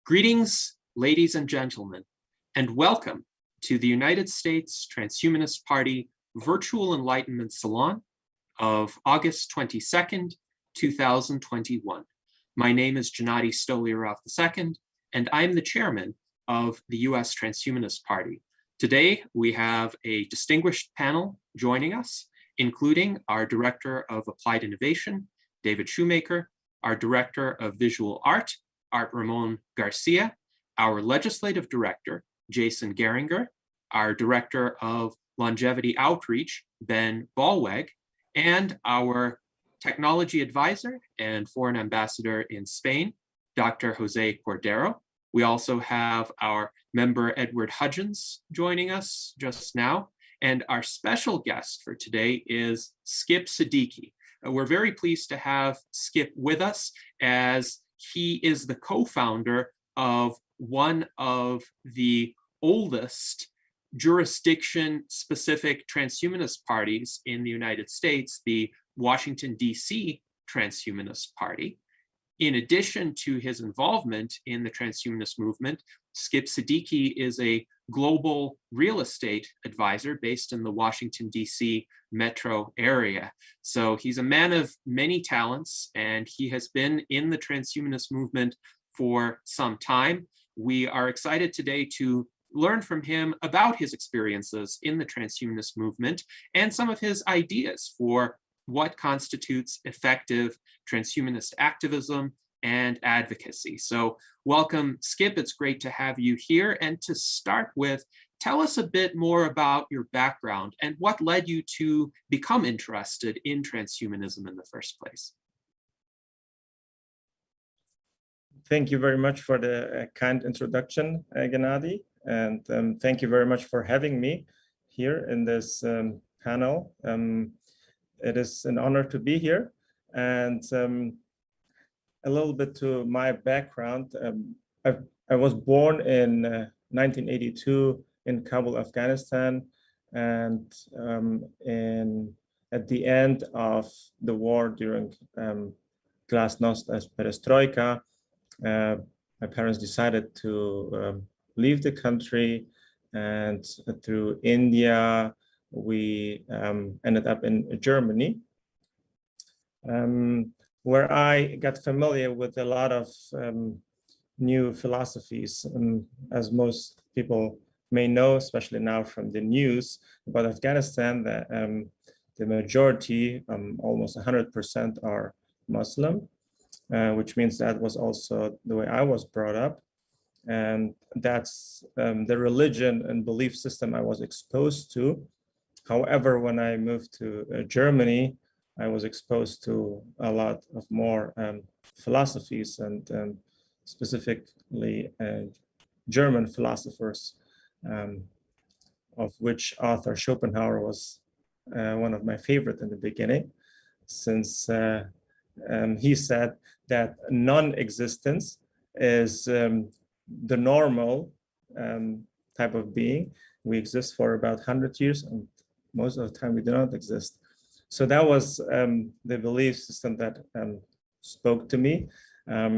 Greetings, ladies and gentlemen, and welcome to the United States Transhumanist Party Virtual Enlightenment Salon of August 22nd, 2021. My name is Gennady Stolyarov II, and I'm the chairman of the US Transhumanist Party. Today, we have a distinguished panel joining us, including our Director of Applied Innovation, David Shoemaker, our Director of Visual Art, Art Ramon Garcia, our Legislative Director, Jason Geringer, our Director of Longevity Outreach, Ben Ballweg, and our Technology Advisor and Foreign Ambassador in Spain, Dr. Jose Cordero. We also have our member Edward Hudgens joining us just now, and our special guest for today is Skip Sidiqi. We're very pleased to have Skip with us, as he is the co-founder of one of the oldest jurisdiction-specific transhumanist parties in the United States, the Washington, D.C. Transhumanist Party. In addition to his involvement in the transhumanist movement, Skip Sidiqi is a global real estate advisor based in the Washington, D.C. metro area. So he's a man of many talents, and he has been in the transhumanist movement for some time. We are excited today to learn from him about his experiences in the transhumanist movement and some of his ideas for what constitutes effective transhumanist activism and advocacy. So welcome, Skip. It's great to have you here. And to start with, tell us a bit more about your background and what led you to become interested in transhumanism in the first place. Thank you very much for the kind introduction, Gennady. And thank you very much for having me here in this panel. It is an honor to be here. And a little bit to my background. I was born in 1982 in Kabul, Afghanistan. And at the end of the war during Glasnost as Perestroika, my parents decided to leave the country, and through India, we ended up in Germany, where I got familiar with a lot of new philosophies. As most people may know, especially now from the news about Afghanistan, that the majority, almost 100%, are Muslim, which means that was also the way I was brought up. And that's the religion and belief system I was exposed to. However, when I moved to Germany, I was exposed to a lot of more philosophies, and specifically German philosophers, of which author Schopenhauer was one of my favorite in the beginning, since he said that non-existence is the normal type of being. We exist for about 100 years, and most of the time we do not exist. So that was the belief system that spoke to me. I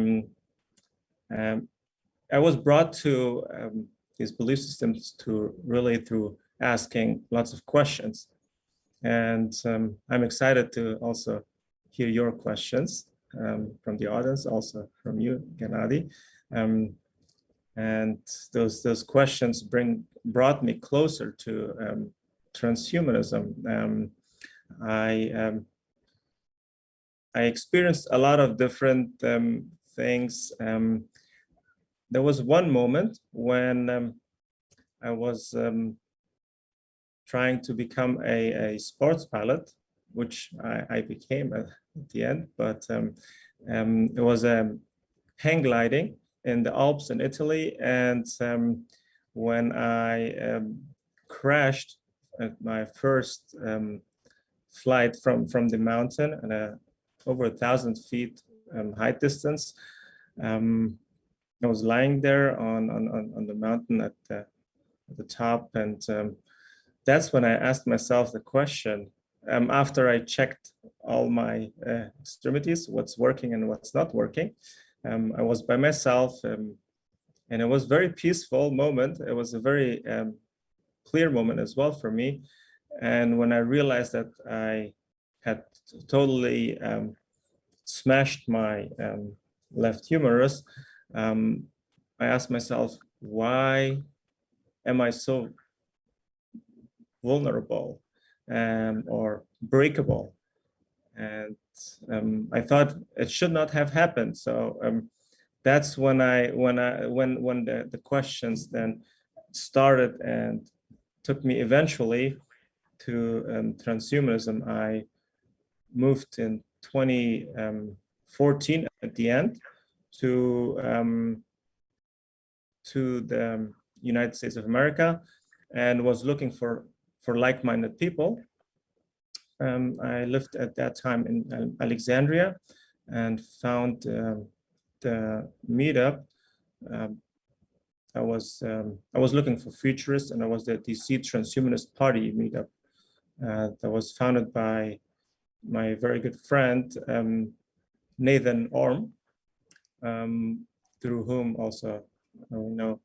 was brought to these belief systems through asking lots of questions. And I'm excited to also hear your questions from the audience, also from you, Gennady. And those questions brought me closer to transhumanism. I experienced a lot of different things. There was one moment when I was trying to become a sports pilot, which I became at the end, but it was hang gliding in the Alps in Italy. And when I crashed at my first flight from the mountain and over 1,000 feet height distance, I was lying there on the mountain at the top, and that's when I asked myself the question, after I checked all my extremities, what's working and what's not working. I was by myself And it was a very peaceful moment. It was a very clear moment as well for me. And when I realized that I had totally smashed my left humerus, I asked myself, why am I so vulnerable or breakable? And I thought it should not have happened. So that's when the questions then started and took me eventually to transhumanism. I moved in 2014 at the end to the United States of America and was looking for like-minded people. I lived at that time in Alexandria and found the Meetup. I was looking for futurists, and I was at the DC Transhumanist Party Meetup that was founded by my very good friend Nathan Orm, through whom also we know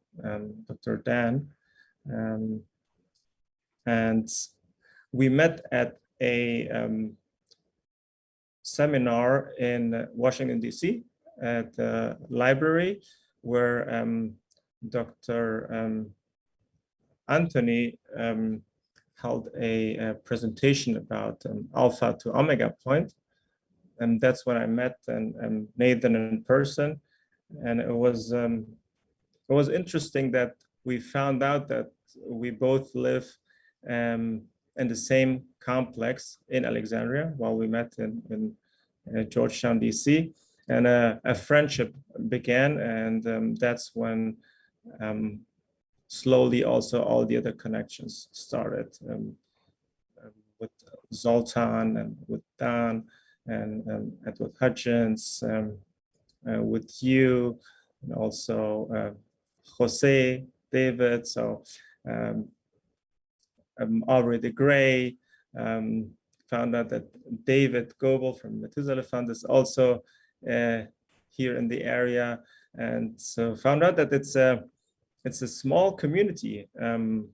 Dr. Dan, and we met at a seminar in Washington, D.C. at the library where Dr. Anthony held a presentation about alpha to omega point. And that's when I met and Nathan in person. And it was interesting that we found out that we both live in the same complex in Alexandria while we met in Georgetown, DC. And a friendship began, and that's when slowly also all the other connections started with Zoltan and with Dan and Edward Hutchins, with you, and also Jose, David, so Aubrey de Grey, found out that David Goebel from Methuselah Fund is also here in the area, and so found out that it's a small community and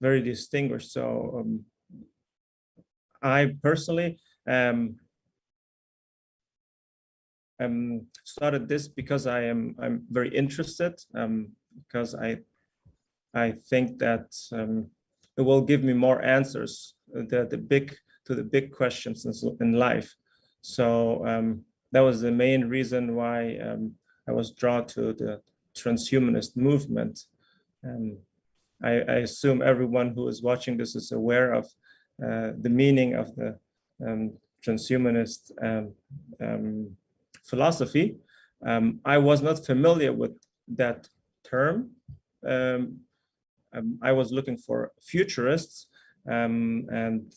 very distinguished. So I personally started this because I'm very interested, because I think that it will give me more answers to the big questions in life. So that was the main reason why I was drawn to the transhumanist movement. I assume everyone who is watching this is aware of the meaning of the transhumanist philosophy. I was not familiar with that term. I was looking for futurists, and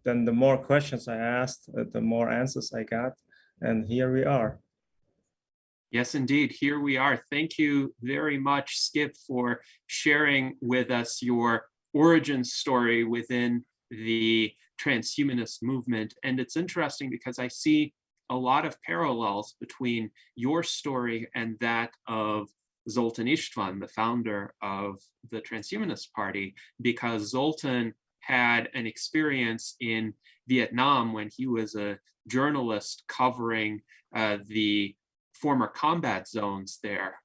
then the more questions I asked, the more answers I got, and here we are. Yes, indeed. Here we are. Thank you very much, Skip, for sharing with us your origin story within the transhumanist movement. And it's interesting because I see a lot of parallels between your story and that of Zoltan Istvan, the founder of the Transhumanist Party, because Zoltan had an experience in Vietnam when he was a journalist covering the former combat zones there,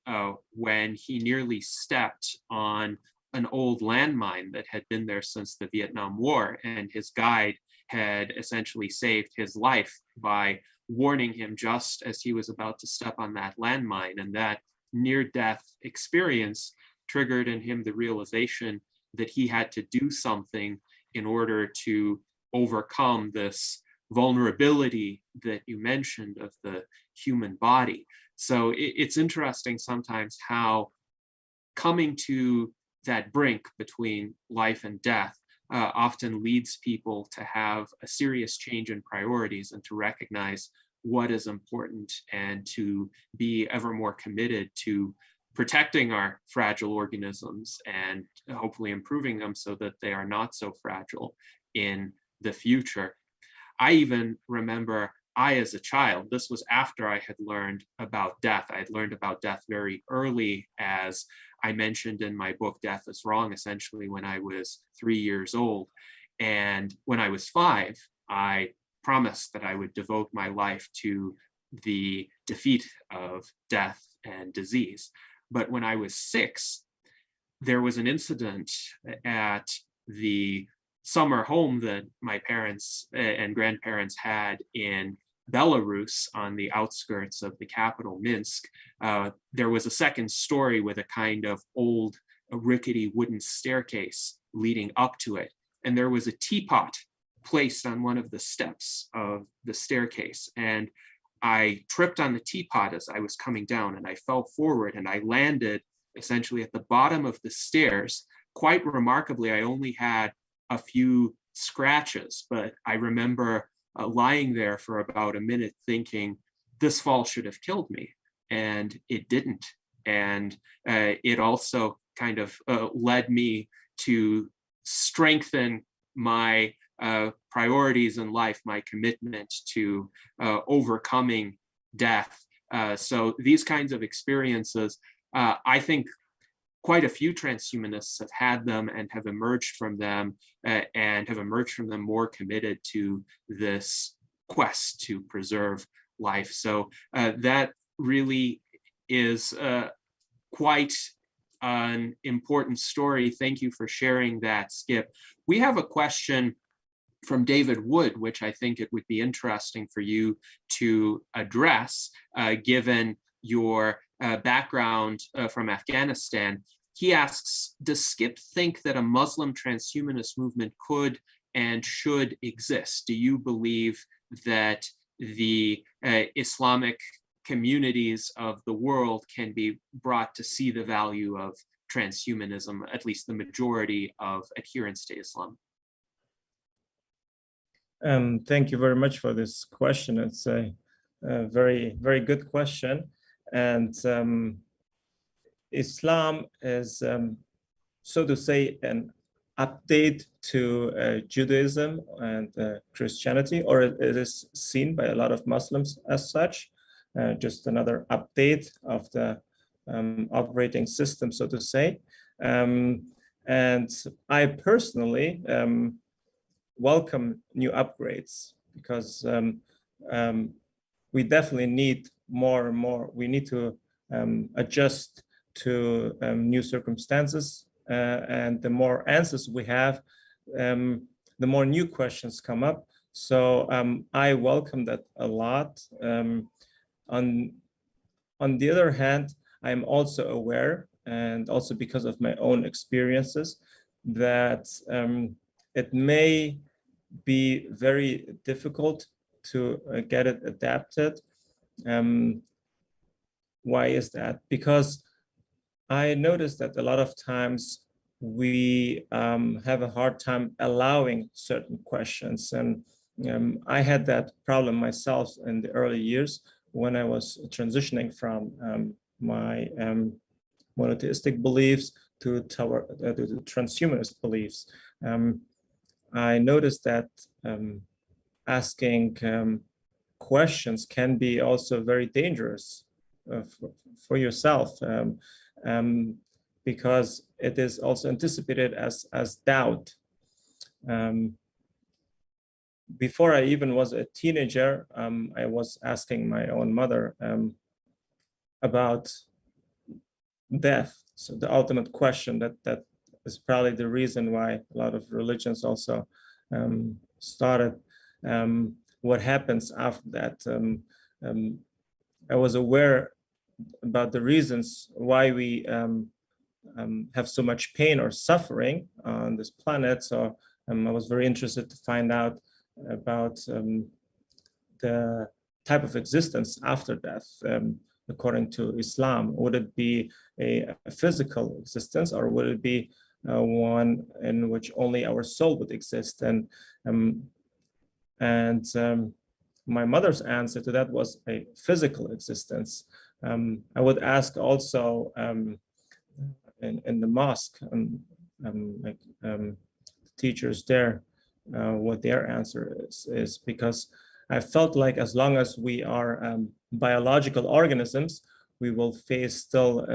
when he nearly stepped on an old landmine that had been there since the Vietnam War, and his guide had essentially saved his life by warning him just as he was about to step on that landmine. And that near-death experience triggered in him the realization that he had to do something in order to overcome this vulnerability that you mentioned of the human body. So it's interesting sometimes how coming to that brink between life and death often leads people to have a serious change in priorities and to recognize what is important and to be ever more committed to protecting our fragile organisms and hopefully improving them so that they are not so fragile in the future. I even remember I, as a child, this was after I had learned about death. I had learned about death very early, as I mentioned in my book, Death is Wrong, essentially when I was 3 years old. And when I was 5, I promised that I would devote my life to the defeat of death and disease. But when I was 6, there was an incident at the summer home that my parents and grandparents had in Belarus on the outskirts of the capital, Minsk. There was a second story with a kind of old, rickety wooden staircase leading up to it. And there was a teapot placed on one of the steps of the staircase. And I tripped on the teapot as I was coming down, and I fell forward, and I landed essentially at the bottom of the stairs. Quite remarkably, I only had a few scratches, but I remember lying there for about a minute thinking, this fall should have killed me, and it didn't. And it also kind of led me to strengthen my priorities in life, my commitment to overcoming death. So these kinds of experiences, I think quite a few transhumanists have had them and have emerged from them more committed to this quest to preserve life. So that really is quite an important story. Thank you for sharing that, Skip. We have a question from David Wood, which I think it would be interesting for you to address, given your background from Afghanistan. He asks, does Skip think that a Muslim transhumanist movement could and should exist? Do you believe that the Islamic communities of the world can be brought to see the value of transhumanism, at least the majority of adherents to Islam? Thank you very much for this question. It's a very, very good question. And Islam is, so to say, an update to Judaism and Christianity, or it is seen by a lot of Muslims as such, just another update of the operating system, so to say. And I personally welcome new upgrades, because we definitely need more and more. We need to adjust to new circumstances, and the more answers we have, the more new questions come up. So I welcome that a lot. On the other hand, I'm also aware, and also because of my own experiences, that it may be very difficult to get it adapted. Why is that? Because I noticed that a lot of times we have a hard time allowing certain questions. And I had that problem myself in the early years when I was transitioning from my monotheistic beliefs to transhumanist beliefs. I noticed that asking questions can be also very dangerous for yourself, because it is also anticipated as doubt. Before I even was a teenager, I was asking my own mother about death. So the ultimate question that is probably the reason why a lot of religions also started. What happens after that? I was aware about the reasons why we have so much pain or suffering on this planet. So I was very interested to find out about the type of existence after death. According to Islam, would it be a physical existence, or would it be one in which only our soul would exist? And my mother's answer to that was a physical existence. I would ask also in the mosque, teachers there, what their answer is because I felt like as long as we are biological organisms, we will face still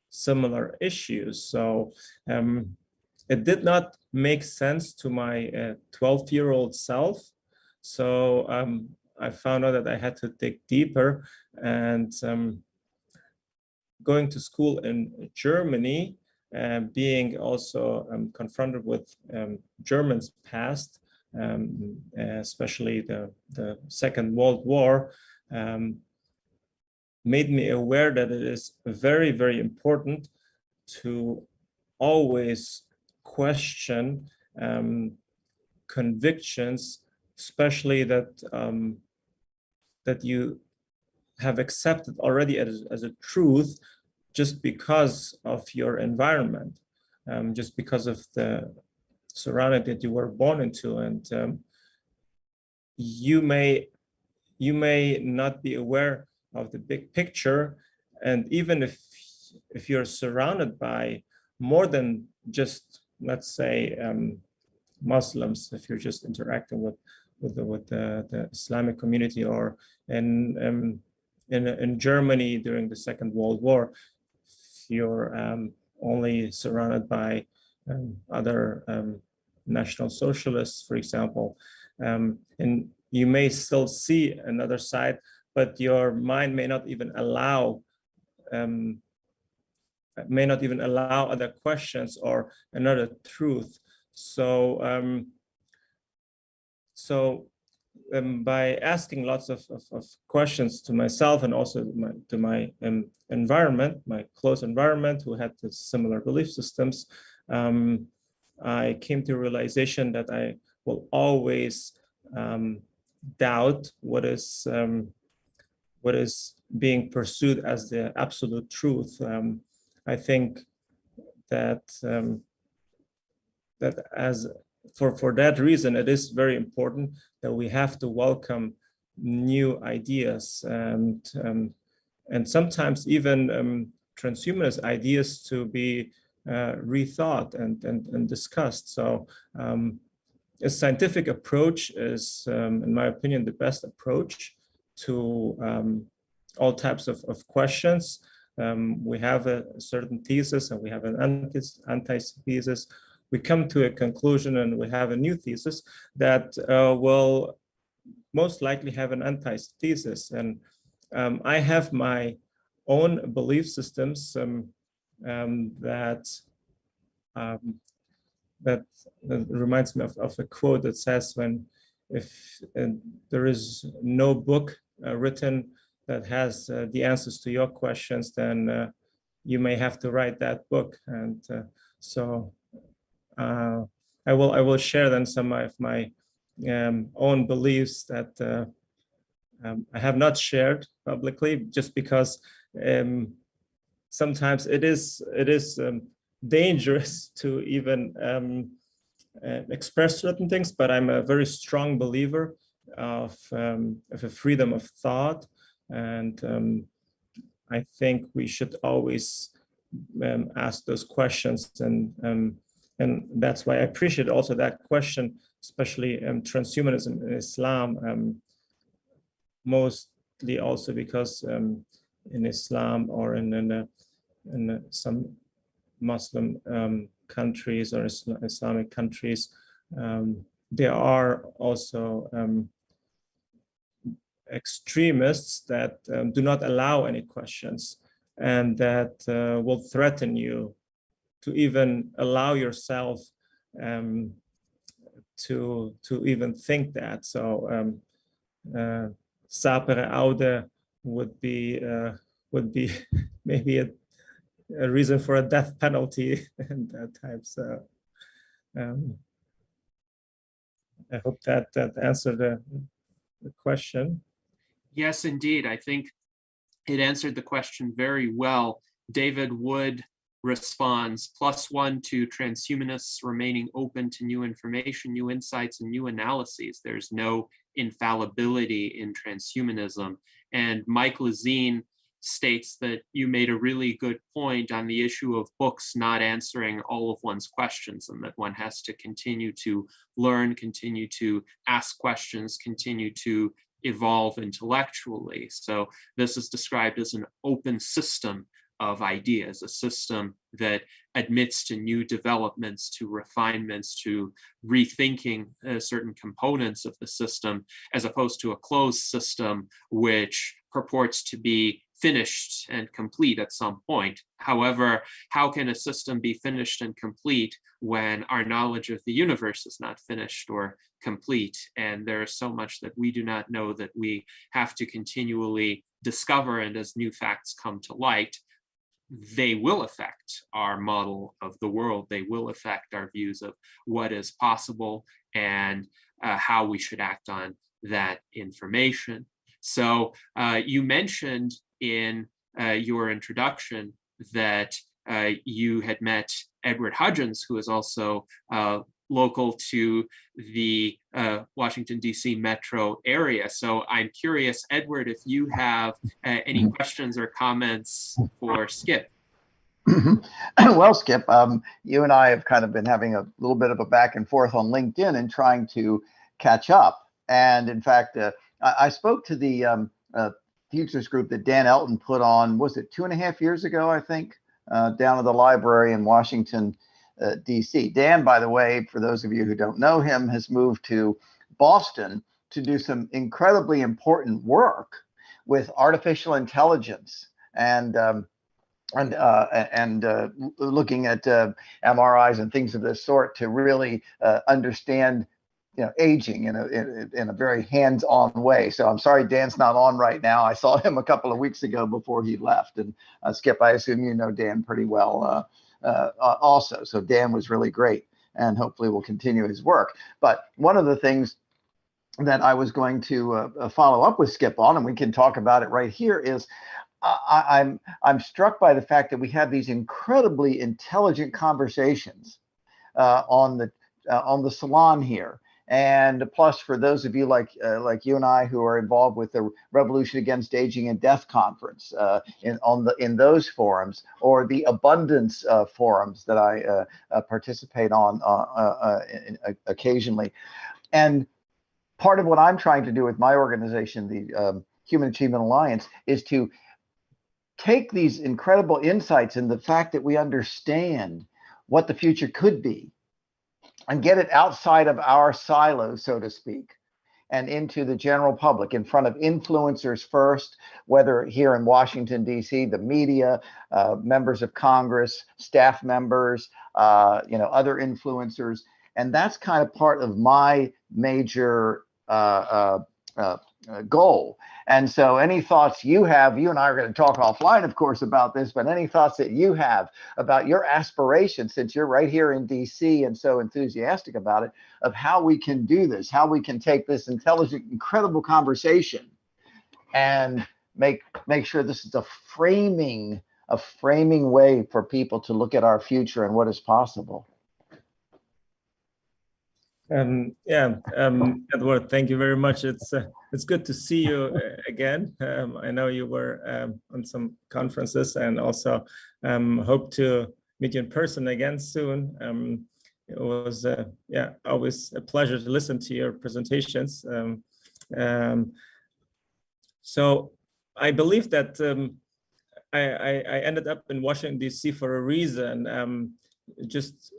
similar issues. So it did not make sense to my 12-year-old self. So I found out that I had to dig deeper, and going to school in Germany, being also confronted with Germany's past, especially the Second World War, made me aware that it is very, very important to always question convictions, especially that you have accepted already as a truth just because of your environment, just because of the surrounding that you were born into. And you may not be aware of the big picture. And even if you're surrounded by more than just, let's say, Muslims, if you're just interacting with the Islamic community, or in Germany during the Second World War, you're only surrounded by other National Socialists, for example, and you may still see another side, but your mind may not even allow other questions or another truth. So by asking lots of questions to myself, and also to my environment, my close environment, who had the similar belief systems, I came to a realization that I will always doubt what is being pursued as the absolute truth. I think that for that reason, it is very important that we have to welcome new ideas, and sometimes even transhumanist ideas to be rethought and discussed. So a scientific approach is, in my opinion, the best approach to all types of questions. We have a certain thesis and we have an antithesis. We come to a conclusion and we have a new thesis that will most likely have an antithesis. And I have my own belief systems that reminds me of a quote that says, if there is no book written that has the answers to your questions, then you may have to write that book. And so I will share then some of my own beliefs that I have not shared publicly, just because sometimes it is dangerous to even express certain things. But I'm a very strong believer of a freedom of thought, and I think we should always ask those questions, and that's why I appreciate also that question, especially transhumanism in Islam, mostly also because in Islam or in some Muslim countries or Islamic countries, there are also extremists that do not allow any questions, and that will threaten you to even allow yourself to even think that. So sapere aude would be maybe a reason for a death penalty in that time. So I hope that answered the question. Yes, indeed. I think it answered the question very well. David Wood responds, +1 to transhumanists remaining open to new information, new insights, and new analyses. There's no infallibility in transhumanism. And Mike Lazine states that you made a really good point on the issue of books not answering all of one's questions, and that one has to continue to learn, continue to ask questions, continue to evolve intellectually. So this is described as an open system of ideas, a system that admits to new developments, to refinements, to rethinking certain components of the system, as opposed to a closed system which purports to be finished and complete at some point. However, how can a system be finished and complete when our knowledge of the universe is not finished or complete? And there is so much that we do not know that we have to continually discover, and as new facts come to light, they will affect our model of the world. They will affect our views of what is possible and how we should act on that information. So you mentioned in your introduction that you had met Edward Hudgens, who is also local to the Washington, D.C. metro area. So I'm curious, Edward, if you have any questions or comments for Skip. Well, Skip, you and I have kind of been having a little bit of a back and forth on LinkedIn and trying to catch up. And in fact, I spoke to the futures group that Dan Elton put on, was it 2.5 years ago, I think, down at the library in Washington, D.C. Dan, by the way, for those of you who don't know him, has moved to Boston to do some incredibly important work with artificial intelligence and looking at MRIs and things of this sort to really understand, aging in a very hands-on way. So I'm sorry Dan's not on right now. I saw him a couple of weeks ago before he left. And Skip, I assume you know Dan pretty well also. So Dan was really great, and hopefully will continue his work. But one of the things that I was going to follow up with Skip on, and we can talk about it right here, is I'm struck by the fact that we have these incredibly intelligent conversations on the salon here. And plus, for those of you like you and I who are involved with the Revolution Against Aging and Death Conference in those forums, or the abundance forums that I participate on occasionally. And part of what I'm trying to do with my organization, the Human Achievement Alliance, is to take these incredible insights and the fact that we understand what the future could be, and get it outside of our silo, so to speak, and into the general public, in front of influencers first, whether here in Washington, D.C., the media, members of Congress, staff members, other influencers. And that's kind of part of my major goal. And so any thoughts you have, you and I are going to talk offline, of course, about this, but any thoughts that you have about your aspirations, since you're right here in DC and so enthusiastic about it, of how we can do this, how we can take this intelligent, incredible conversation and make sure this is a framing way for people to look at our future and what is possible. Edward, thank you very much. It's good to see you again. I know you were on some conferences, and also hope to meet you in person again soon. It was always a pleasure to listen to your presentations. So I believe that I ended up in Washington, D.C. for a reason, just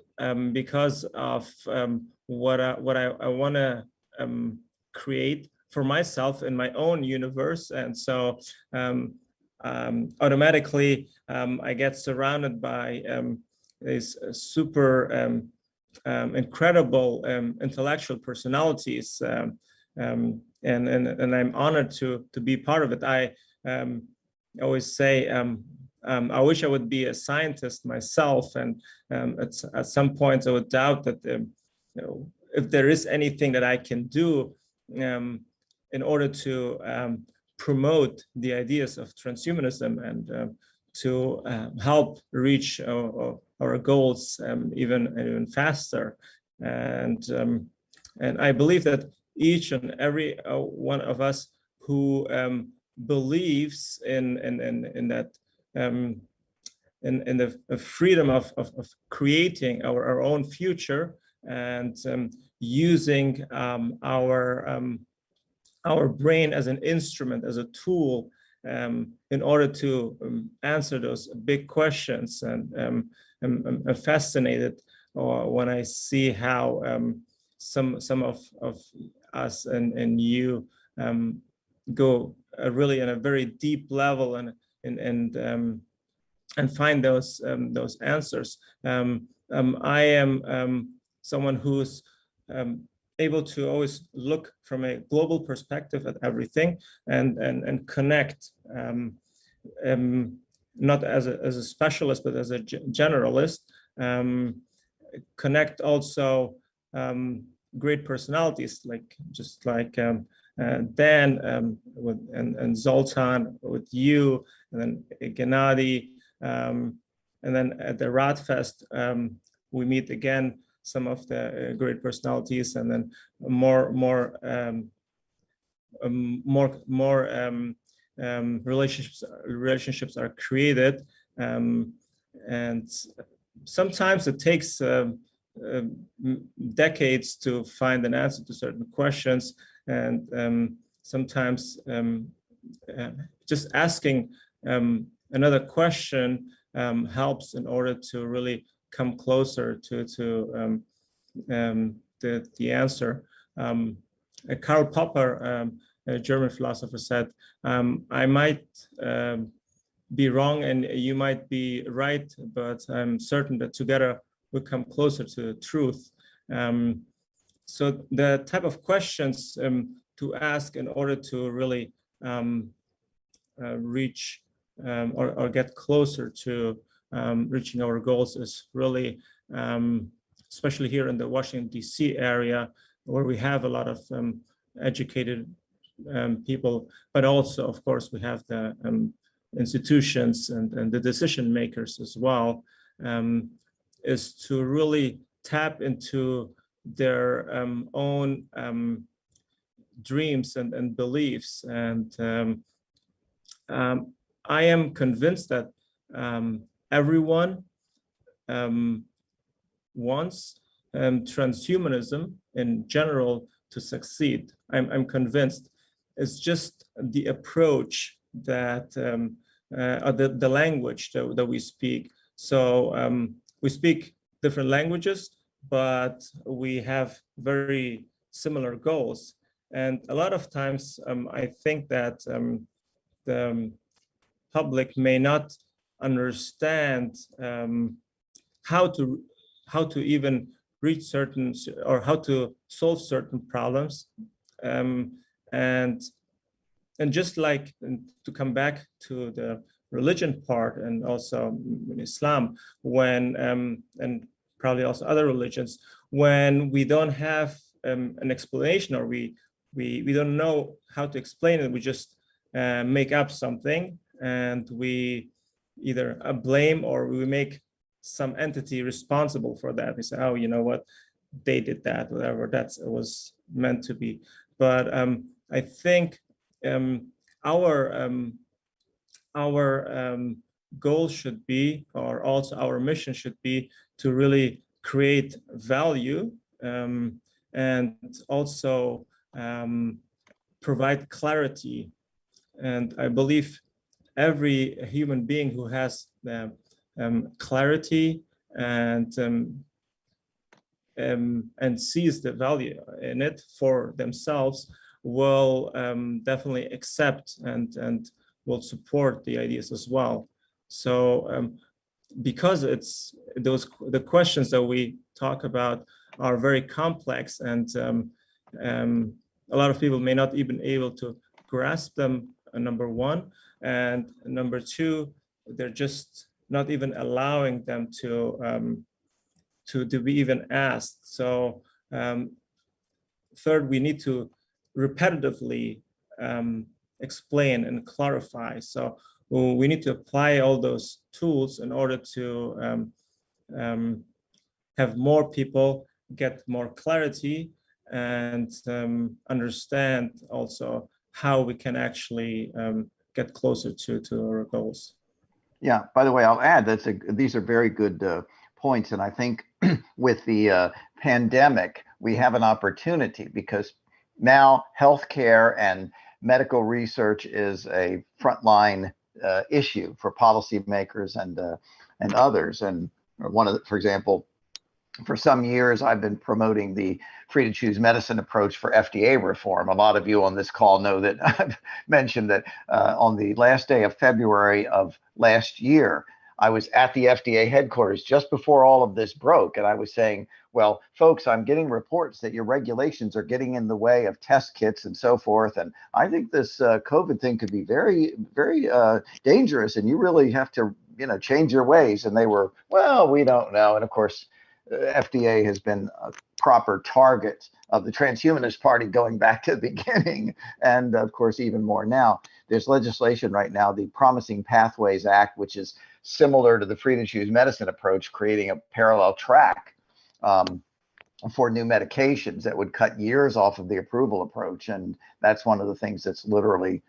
because of what I want to create for myself in my own universe. And so automatically I get surrounded by these super incredible intellectual personalities, and I'm honored to be part of it. I always say I wish I would be a scientist myself, and at some points I would doubt that if there is anything that I can do in order to promote the ideas of transhumanism and to help reach our goals even faster. And I believe that each and every one of us who believes in that in the freedom of creating our own future, and using our our brain as an instrument, as a tool, in order to answer those big questions. And I'm fascinated when I see how some of us and you go really in a very deep level and find those answers. I am someone who's able to always look from a global perspective at everything and connect, not as a specialist, but as a generalist, connect also great personalities like Dan and Zoltan with you, and then Gennady, and then at the Radfest we meet again some of the great personalities, and then more relationships are created, and sometimes it takes decades to find an answer to certain questions, and sometimes just asking another question helps in order to really come closer to the answer. Karl Popper, a German philosopher, said, I might be wrong and you might be right, but I'm certain that together we come closer to truth. So the type of questions to ask in order to really reach or get closer to reaching our goals is really, especially here in the Washington, D.C. area, where we have a lot of educated people, but also, of course, we have the institutions and the decision makers as well, is to really tap into their own dreams and beliefs. And I am convinced that everyone wants transhumanism in general to succeed. I'm convinced. It's just the approach that, or the language that we speak. So we speak different languages, but we have very similar goals. And a lot of times, I think that the public may not understand how to even reach certain, or how to solve certain problems, and just like, to come back to the religion part, and also in Islam, when and probably also other religions, when we don't have an explanation, or we don't know how to explain it, we just make up something, and we either blame, or we make some entity responsible for that. We say, oh, you know what, they did that, whatever, that was meant to be. But I think our goal should be, or also our mission should be, to really create value, and also provide clarity. And I believe every human being who has clarity and sees the value in it for themselves will definitely accept and will support the ideas as well. So because it's the questions that we talk about are very complex, and a lot of people may not even be able to grasp them, number one, and number two, they're just not even allowing them to be even asked. So third, we need to repetitively explain and clarify. So we need to apply all those tools in order to have more people get more clarity, and understand also how we can actually get closer to our goals. Yeah, by the way, I'll add these are very good points. And I think with the pandemic, we have an opportunity, because now healthcare and medical research is a frontline issue for policymakers and others. And for example, for some years, I've been promoting the free to choose medicine approach for FDA reform. A lot of you on this call know that I've mentioned that on the last day of February of last year, I was at the FDA headquarters just before all of this broke. And I was saying, well, folks, I'm getting reports that your regulations are getting in the way of test kits and so forth. And I think this COVID thing could be very, very dangerous. And you really have to, change your ways. And they were, well, we don't know. And of course, FDA has been a proper target of the Transhumanist Party going back to the beginning, and of course even more now. There's legislation right now, the Promising Pathways Act, which is similar to the free to choose medicine approach, creating a parallel track for new medications that would cut years off of the approval approach. And that's one of the things that's literally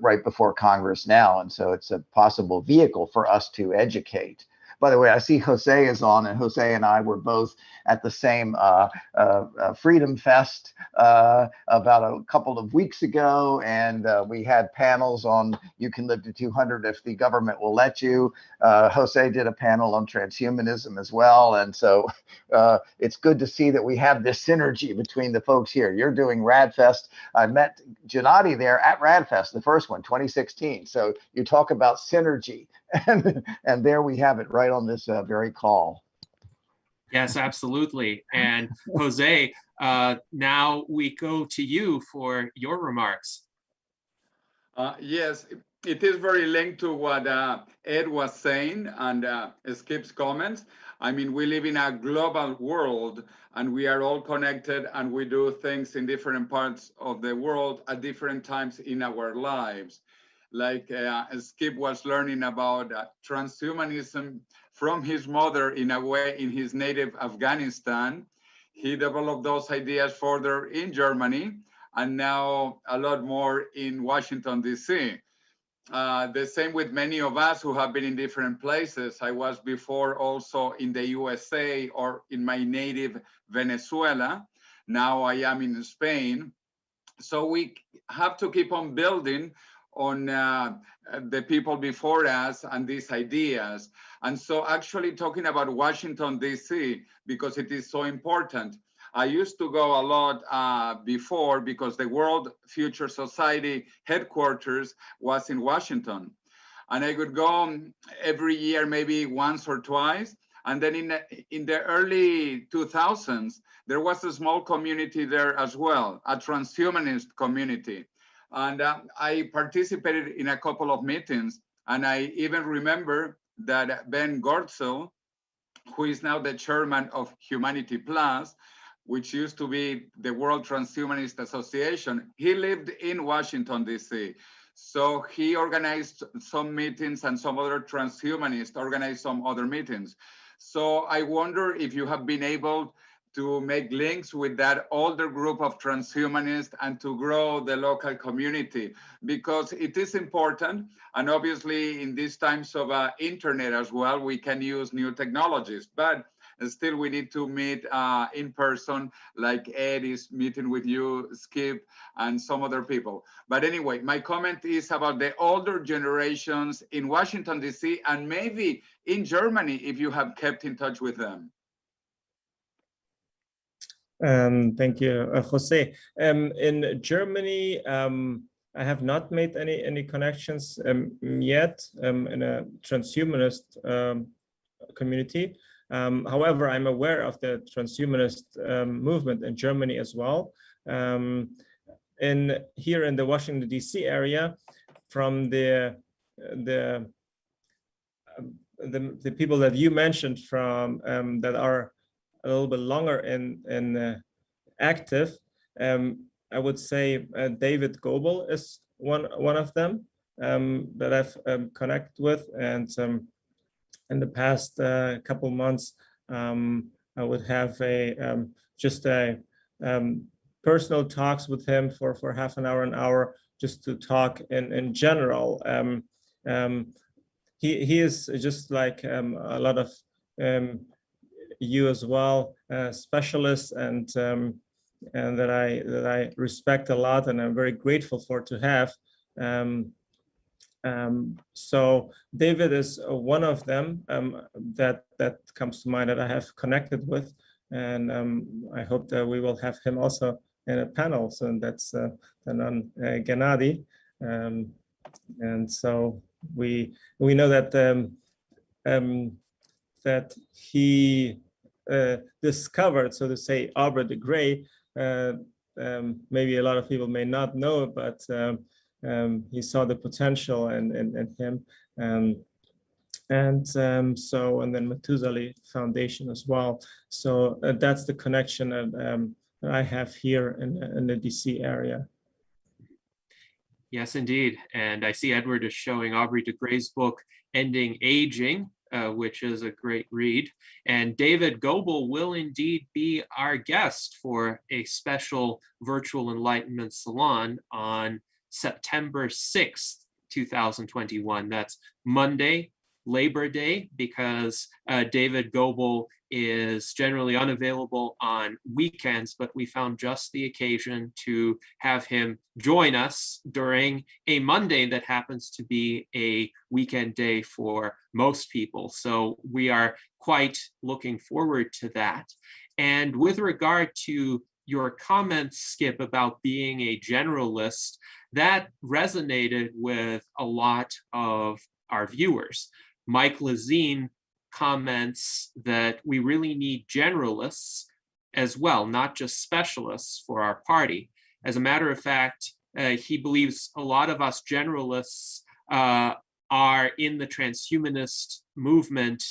right before Congress now. And so it's a possible vehicle for us to educate. By the way, I see Jose is on, and Jose and I were both at the same Freedom Fest about a couple of weeks ago, and we had panels on you can live to 200 if the government will let you. Jose did a panel on transhumanism as well, and so it's good to see that we have this synergy between the folks here. You're doing RadFest. I met Gennady there at RadFest, the first one, 2016. So you talk about synergy. And there we have it right on this very call. Yes, absolutely. And Jose, now we go to you for your remarks. Yes, it is very linked to what Ed was saying and Skip's comments. I mean, we live in a global world and we are all connected and we do things in different parts of the world at different times in our lives. Like Skip was learning about transhumanism from his mother in a way in his native Afghanistan. He developed those ideas further in Germany and now a lot more in Washington, DC. The same with many of us who have been in different places. I was before also in the USA or in my native Venezuela. Now I am in Spain. So we have to keep on building on the people before us and these ideas. And so actually talking about Washington, DC, because it is so important. I used to go a lot before because the World Future Society headquarters was in Washington. And I would go every year, maybe once or twice. And then in the early 2000s, there was a small community there as well, a transhumanist community. And I participated in a couple of meetings. And I even remember that Ben Gortzel, who is now the chairman of Humanity Plus, which used to be the World Transhumanist Association, he lived in Washington, DC. So he organized some meetings and some other transhumanists organized some other meetings. So I wonder if you have been able to make links with that older group of transhumanists and to grow the local community, because it is important. And obviously in these times of internet as well, we can use new technologies, but still we need to meet in person, like Ed is meeting with you, Skip, and some other people. But anyway, my comment is about the older generations in Washington, DC, and maybe in Germany, if you have kept in touch with them. Thank you, Jose. In Germany, I have not made any connections yet in a transhumanist community. However, I'm aware of the transhumanist movement in Germany as well. Here in the Washington D.C. area, from the people that you mentioned from that are a little bit longer in active, I would say David Goebel is one of them that I've connected with, and in the past couple months, I would have just personal talks with him for half an hour, just to talk in general. He is just like a lot of you as well, specialists, and and that I respect a lot, and I'm very grateful for to have. So David is one of them that comes to mind that I have connected with, and I hope that we will have him also in a panel. So that's Gennady, and so we know that that he discovered, so to say, Aubrey de Grey. Maybe a lot of people may not know, but he saw the potential in him, and then Methuselah Foundation as well. So that's the connection that I have here in the DC area. Yes, indeed. And I see Edward is showing Aubrey de Grey's book, Ending Aging, which is a great read. And David Goebel will indeed be our guest for a special virtual Enlightenment Salon on September 6th, 2021. That's Monday, Labor Day, because David Goebel is generally unavailable on weekends, but we found just the occasion to have him join us during a Monday that happens to be a weekend day for most people. So we are quite looking forward to that. And with regard to your comments, Skip, about being a generalist, that resonated with a lot of our viewers. Mike Lazine comments that we really need generalists as well, not just specialists for our party. As a matter of fact, he believes a lot of us generalists are in the transhumanist movement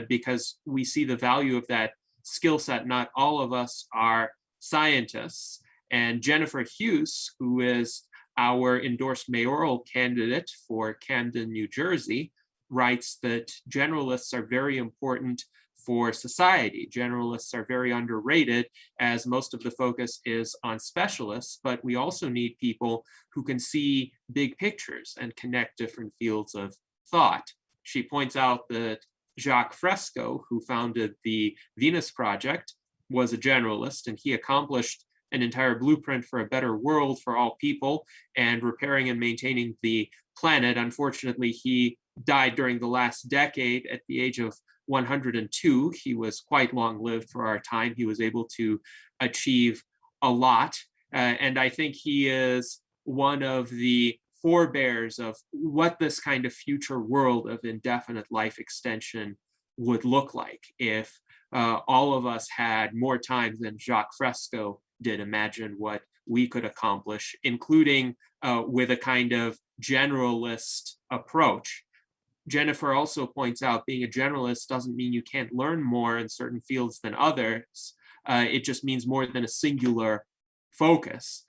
because we see the value of that skill set. Not all of us are scientists. And Jennifer Hughes, who is our endorsed mayoral candidate for Camden, New Jersey, writes that generalists are very important for society. Generalists are very underrated, as most of the focus is on specialists, but we also need people who can see big pictures and connect different fields of thought. She points out that Jacques Fresco, who founded the Venus Project, was a generalist, and he accomplished an entire blueprint for a better world for all people and repairing and maintaining the planet. Unfortunately, he died during the last decade at the age of 102. He was quite long-lived for our time. He was able to achieve a lot. And I think he is one of the forebears of what this kind of future world of indefinite life extension would look like if all of us had more time than Jacques Fresco did. Imagine what we could accomplish, including with a kind of generalist approach. Jennifer also points out being a generalist doesn't mean you can't learn more in certain fields than others. It just means more than a singular focus.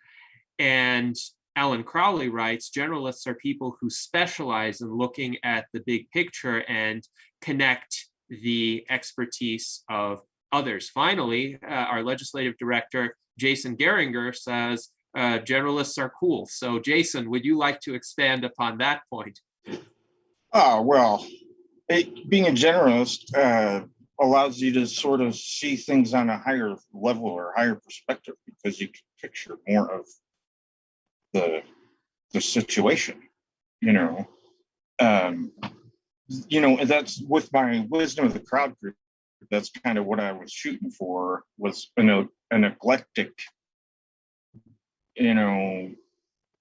And Alan Crowley writes, generalists are people who specialize in looking at the big picture and connect the expertise of others. Finally, our legislative director, Jason Geringer, says generalists are cool. So Jason, would you like to expand upon that point? Well, being a generalist allows you to sort of see things on a higher level or higher perspective because you can picture more of the situation, that's with my wisdom of the crowd group. That's kind of what I was shooting for, was an eclectic,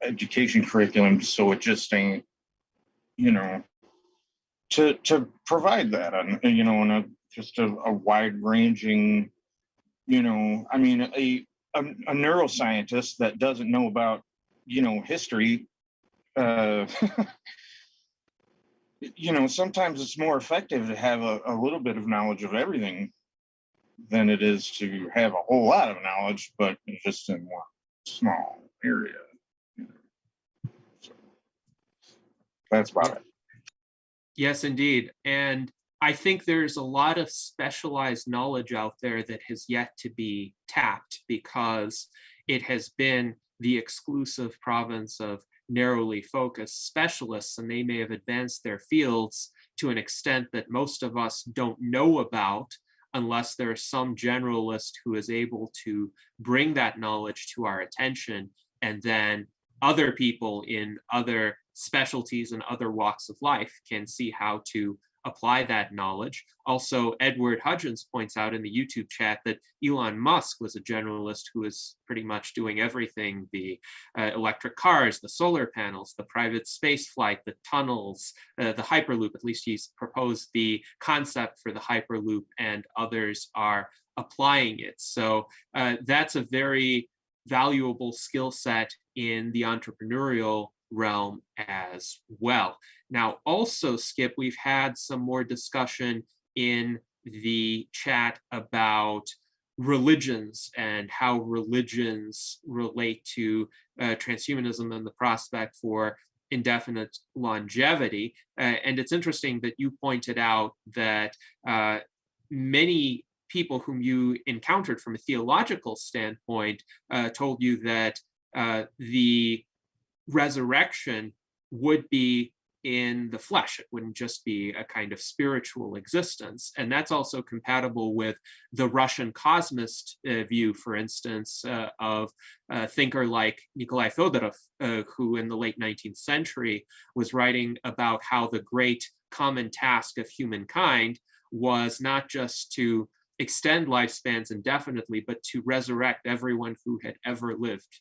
education curriculum. So it just ain't, to provide that on, just a wide ranging, a neuroscientist that doesn't know about, history, sometimes it's more effective to have a little bit of knowledge of everything than it is to have a whole lot of knowledge, but just in one small area. So that's about it. Yes, indeed. And I think there's a lot of specialized knowledge out there that has yet to be tapped because it has been the exclusive province of narrowly focused specialists, and they may have advanced their fields to an extent that most of us don't know about unless there is some generalist who is able to bring that knowledge to our attention, and then other people in other specialties and other walks of life can see how to apply that knowledge. Also, Edward Hudgens points out in the YouTube chat that Elon Musk was a generalist who was pretty much doing everything: the electric cars, the solar panels, the private space flight, the tunnels, the Hyperloop. At least he's proposed the concept for the Hyperloop, and others are applying it. So that's a very valuable skill set in the entrepreneurial realm as well. Now, also, Skip, we've had some more discussion in the chat about religions and how religions relate to transhumanism and the prospect for indefinite longevity. And it's interesting that you pointed out that many people whom you encountered from a theological standpoint told you that the resurrection would be in the flesh. It wouldn't just be a kind of spiritual existence. And that's also compatible with the Russian cosmist view, for instance, of a thinker like Nikolai Fyodorov, who in the late 19th century was writing about how the great common task of humankind was not just to extend lifespans indefinitely, but to resurrect everyone who had ever lived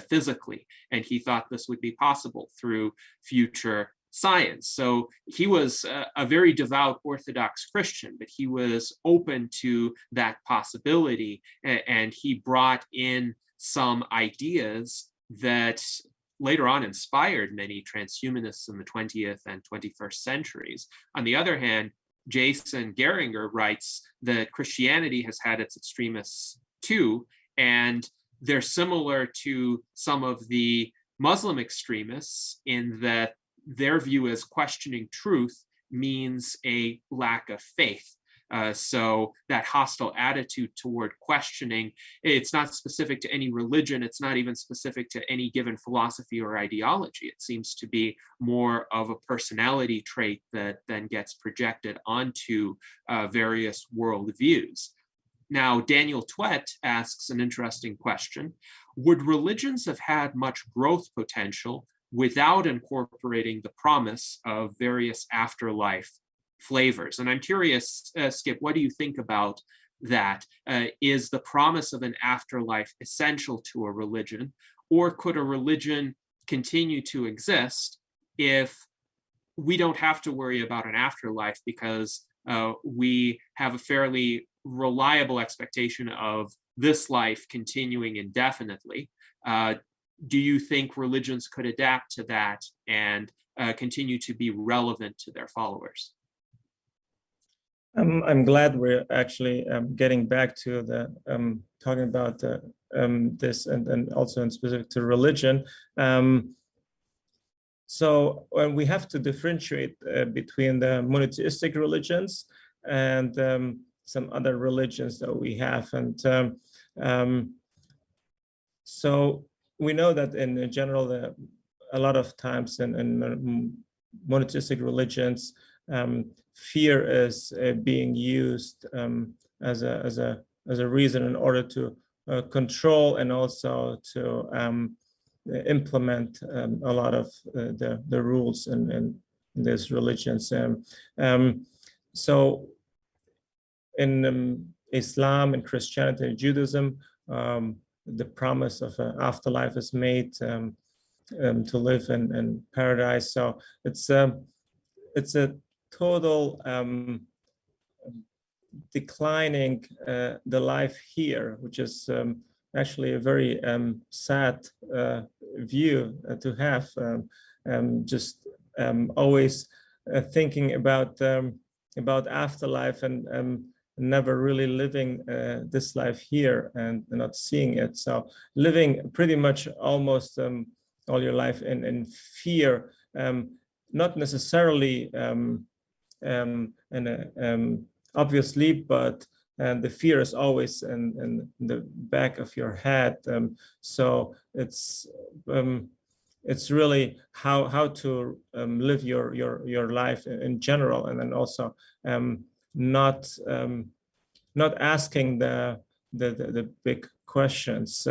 physically. And he thought this would be possible through future science. So he was a very devout Orthodox Christian, but he was open to that possibility. And he brought in some ideas that later on inspired many transhumanists in the 20th and 21st centuries. On the other hand, Jason Geringer writes that Christianity has had its extremists too, and they're similar to some of the Muslim extremists in that their view is questioning truth means a lack of faith. So that hostile attitude toward questioning, it's not specific to any religion. It's not even specific to any given philosophy or ideology. It seems to be more of a personality trait that then gets projected onto various worldviews. Now, Daniel Twett asks an interesting question. Would religions have had much growth potential without incorporating the promise of various afterlife flavors? And I'm curious, Skip, what do you think about that? Is the promise of an afterlife essential to a religion, or could a religion continue to exist if we don't have to worry about an afterlife because we have a fairly reliable expectation of this life continuing indefinitely? Do you think religions could adapt to that and continue to be relevant to their followers? I'm glad we're actually getting back to the talking about this and also in specific to religion. So we have to differentiate between the monotheistic religions and some other religions that we have. And so we know that in general, a lot of times in monotheistic religions, fear is being used as a reason in order to control and also to implement a lot of the rules in these religions. So in Islam and Christianity and Judaism, the promise of an afterlife is made to live in paradise. So it's a total declining the life here, which is actually a very sad view to have. Just always thinking about afterlife and never really living this life here and not seeing it. So living pretty much almost all your life in fear, not necessarily obviously, but the fear is always in the back of your head. So it's really how to live your life in general, and then also not not asking the big questions.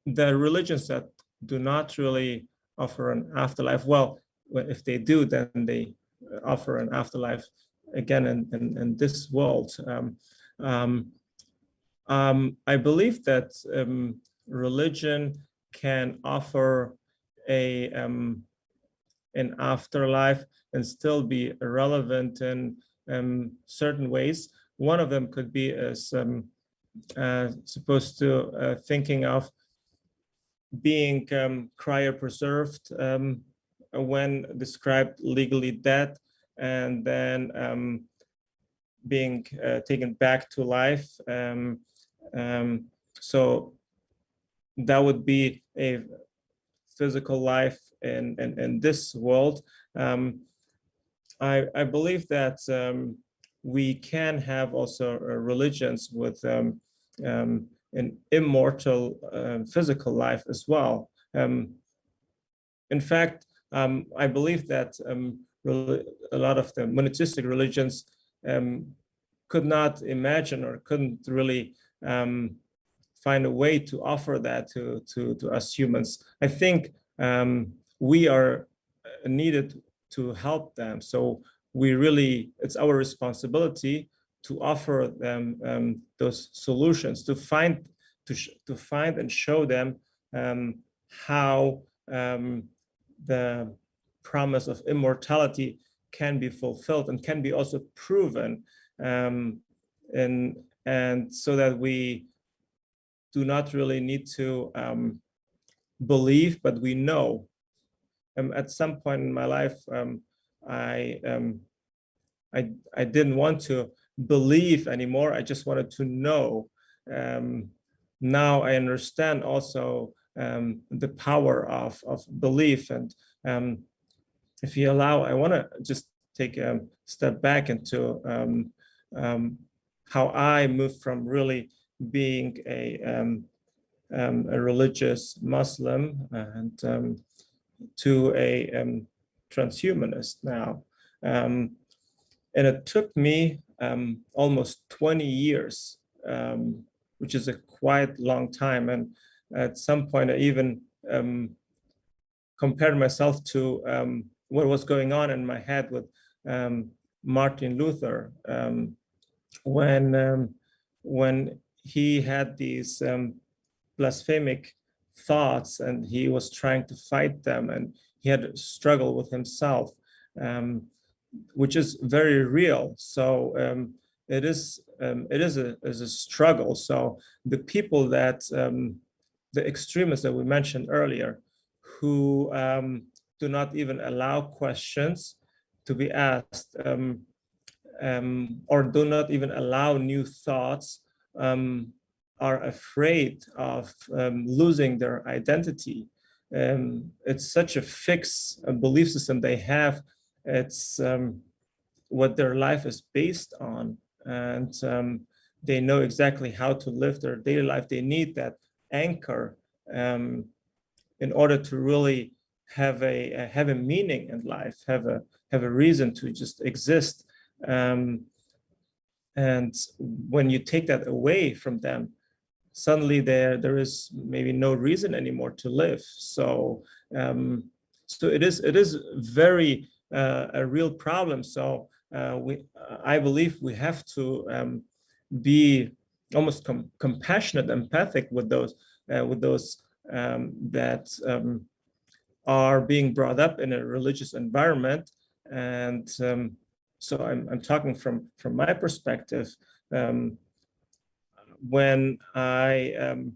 The religions that do not really offer an afterlife, well, if they do, then they offer an afterlife again in this world. I believe that religion can offer an afterlife and still be relevant in certain ways. One of them could be as supposed to thinking of being cryopreserved when described legally dead, and then being taken back to life. So that would be a physical life in this world. I believe that we can have also religions with an immortal physical life as well. In fact, I believe that a lot of the monotheistic religions could not imagine or couldn't really find a way to offer that to us humans. I think we are needed to help them. So it's our responsibility to offer them those solutions, to find and show them how the promise of immortality can be fulfilled and can be also proven, and so that we do not really need to believe, but we know. At some point in my life, I didn't want to believe anymore. I just wanted to know. Now I understand also the power of belief. And if you allow, I want to just take a step back into how I moved from really being a religious Muslim and to a transhumanist now. And it took me almost 20 years, which is a quite long time. And at some point, I even compared myself to what was going on in my head with Martin Luther when he had these blasphemic thoughts and he was trying to fight them, and he had a struggle with himself, which is very real. So it is a struggle. So the people that the extremists that we mentioned earlier, who do not even allow questions to be asked, or do not even allow new thoughts, are afraid of losing their identity. It's such a fixed belief system they have. It's what their life is based on, and they know exactly how to live their daily life. They need that anchor in order to really have a meaning in life, have a reason to just exist. And when you take that away from them, suddenly there is maybe no reason anymore to live. So so it is very a real problem. So I believe we have to be almost compassionate, empathic with those that are being brought up in a religious environment. And so I'm talking from my perspective. When and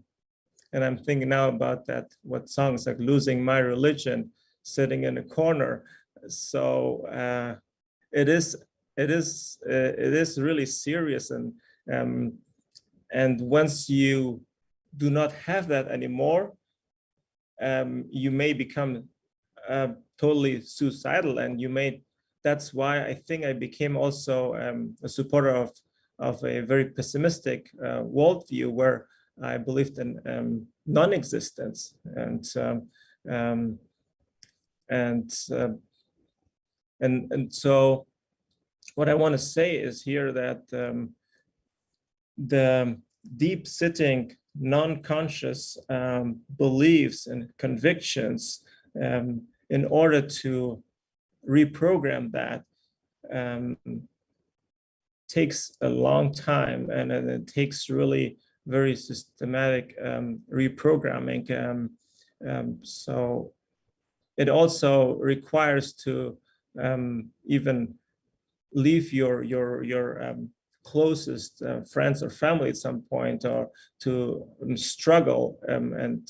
I'm thinking now about that, what songs like "Losing My Religion," "Sitting in a Corner." So it is really serious, and once you do not have that anymore, you may become totally suicidal, and that's why I think I became also a supporter of a very pessimistic worldview, where I believed in non-existence, and so what I want to say is here that the deep-sitting, non-conscious beliefs and convictions, in order to reprogram that, takes a long time, and it takes really very systematic reprogramming. So it also requires to even leave your closest friends or family at some point, or to struggle, and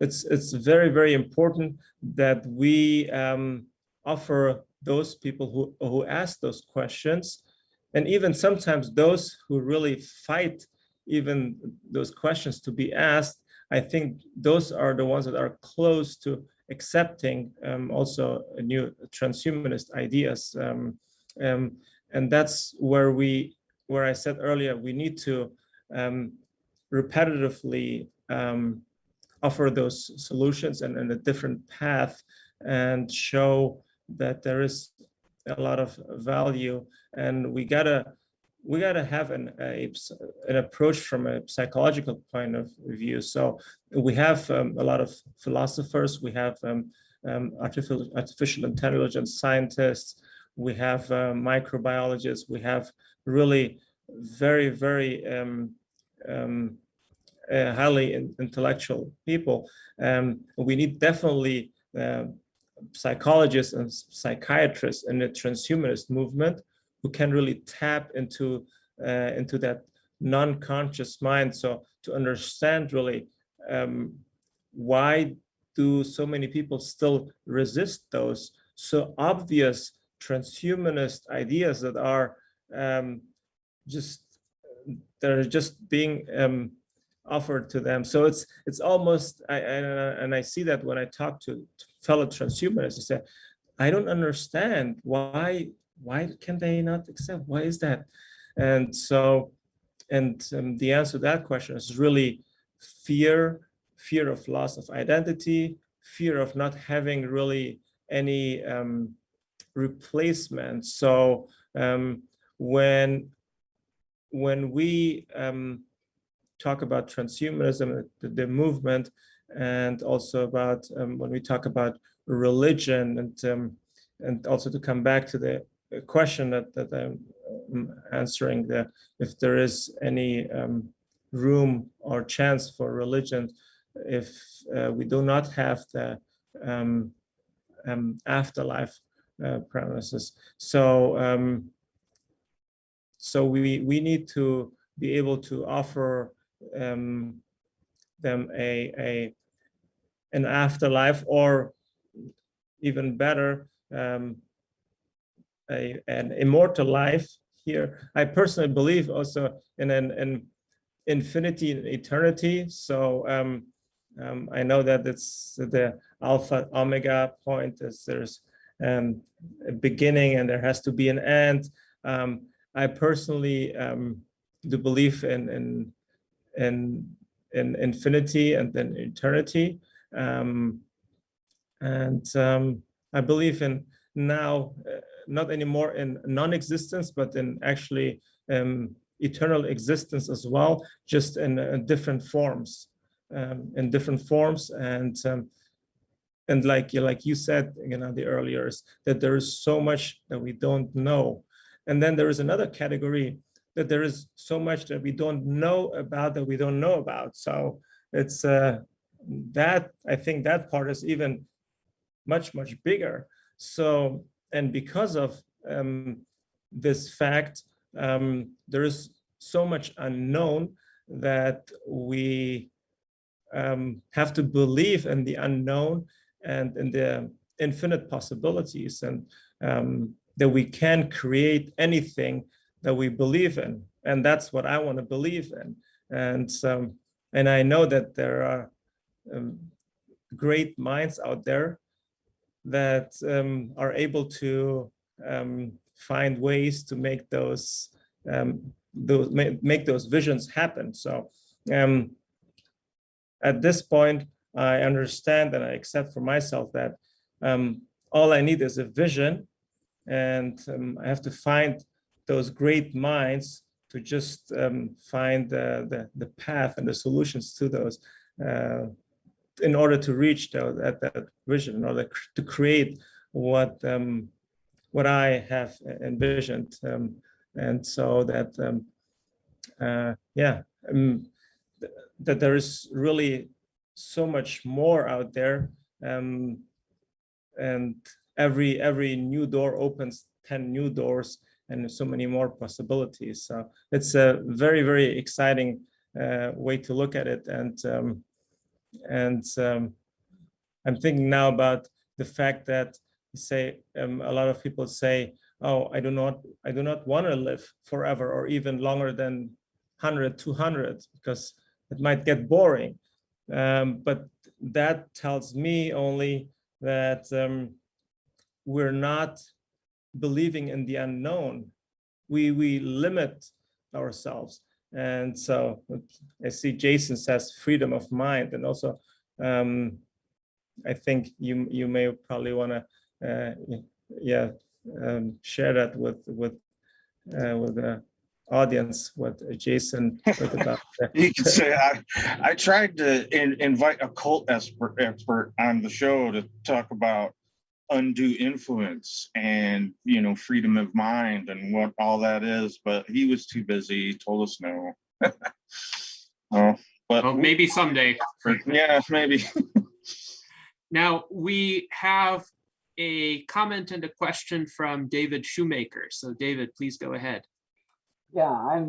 it's very, very important that we offer those people who ask those questions, and even sometimes those who really fight even those questions to be asked. I think those are the ones that are close to accepting also new transhumanist ideas, and that's where I said earlier, we need to repetitively offer those solutions and a different path, and show that there is a lot of value, and we gotta have an approach from a psychological point of view. So we have a lot of philosophers, we have artificial intelligence scientists, we have microbiologists, we have really very, very highly intellectual people. We need definitely psychologists and psychiatrists in the transhumanist movement who can really tap into that non-conscious mind. So to understand really why do so many people still resist those so obvious transhumanist ideas that are just being offered to them. So it's almost, and I see that when I talk to fellow transhumanists, I say, I don't understand why can they not accept? Why is that? And so, the answer to that question is really fear of loss of identity, fear of not having really any replacement. So when we talk about transhumanism, the movement, and also about when we talk about religion, and also to come back to the question that I'm answering, if there is any room or chance for religion if we do not have the afterlife premises. So so we need to be able to offer them an afterlife, or even better, an immortal life here. I personally believe also in an infinity and eternity. So I know that it's the alpha omega point, is there's a beginning and there has to be an end. I personally do believe in infinity and then eternity, and I believe in now not anymore in non-existence, but in actually eternal existence as well, just in different forms, and like you said, the earlier, is that there is so much that we don't know, and then there is another category that there is so much that we don't know about that we don't know about. So it's that I think that part is even much bigger. So, and because of this fact, there is so much unknown that we have to believe in the unknown and in the infinite possibilities, and that we can create anything that we believe in. And that's what I want to believe in. And I know that there are great minds out there that are able to find ways to make those visions happen. So at this point, I understand and I accept for myself that all I need is a vision, and I have to find those great minds to just find the path and the solutions to those in order to reach that vision, in order to create what I have envisioned, and so that that there is really so much more out there, and every new door opens 10 new doors and so many more possibilities. So it's a very, very exciting way to look at it, and I'm thinking now about the fact that a lot of people say, oh, I do not want to live forever or even longer than 100, 200, because it might get boring. But that tells me only that we're not believing in the unknown. We limit ourselves. And so I see Jason says freedom of mind, and also I think you may probably want to share that with the audience, what Jason heard about. You can say I tried to invite a cult expert on the show to talk about undue influence and freedom of mind and what all that is, but he was too busy. He told us no. But maybe someday. Yeah, maybe. Now we have a comment and a question from David Shoemaker. So David, please go ahead. Yeah, I'm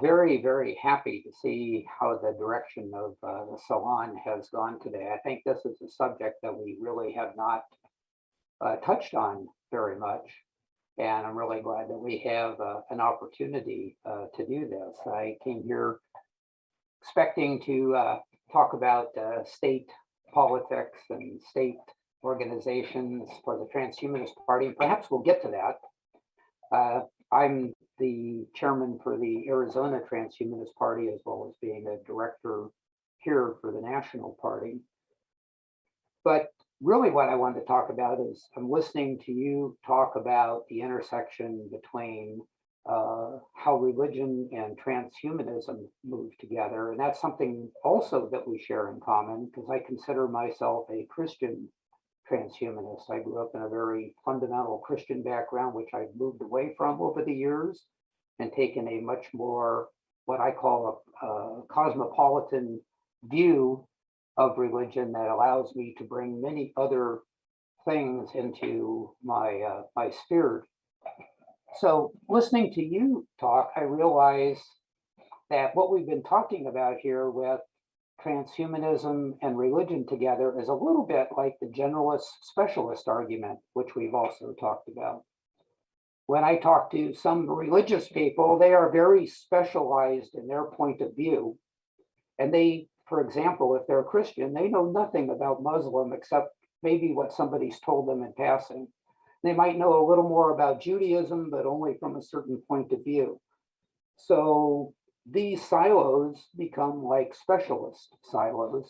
very, very happy to see how the direction of the salon has gone today. I think this is a subject that we really have not touched on very much. And I'm really glad that we have an opportunity to do this. I came here expecting to talk about state politics and state organizations for the Transhumanist Party. Perhaps we'll get to that. I'm the chairman for the Arizona Transhumanist Party, as well as being a director here for the National Party. But really what I wanted to talk about is I'm listening to you talk about the intersection between how religion and transhumanism move together. And that's something also that we share in common, because I consider myself a Christian transhumanist. I grew up in a very fundamental Christian background, which I've moved away from over the years and taken a much more, what I call a cosmopolitan view of religion that allows me to bring many other things into my my sphere. So listening to you talk, I realize that what we've been talking about here with transhumanism and religion together is a little bit like the generalist specialist argument, which we've also talked about. When I talk to some religious people, they are very specialized in their point of view. And they, for example, if they're Christian, they know nothing about Muslim except maybe what somebody's told them in passing. They might know a little more about Judaism, but only from a certain point of view. So these silos become like specialist silos.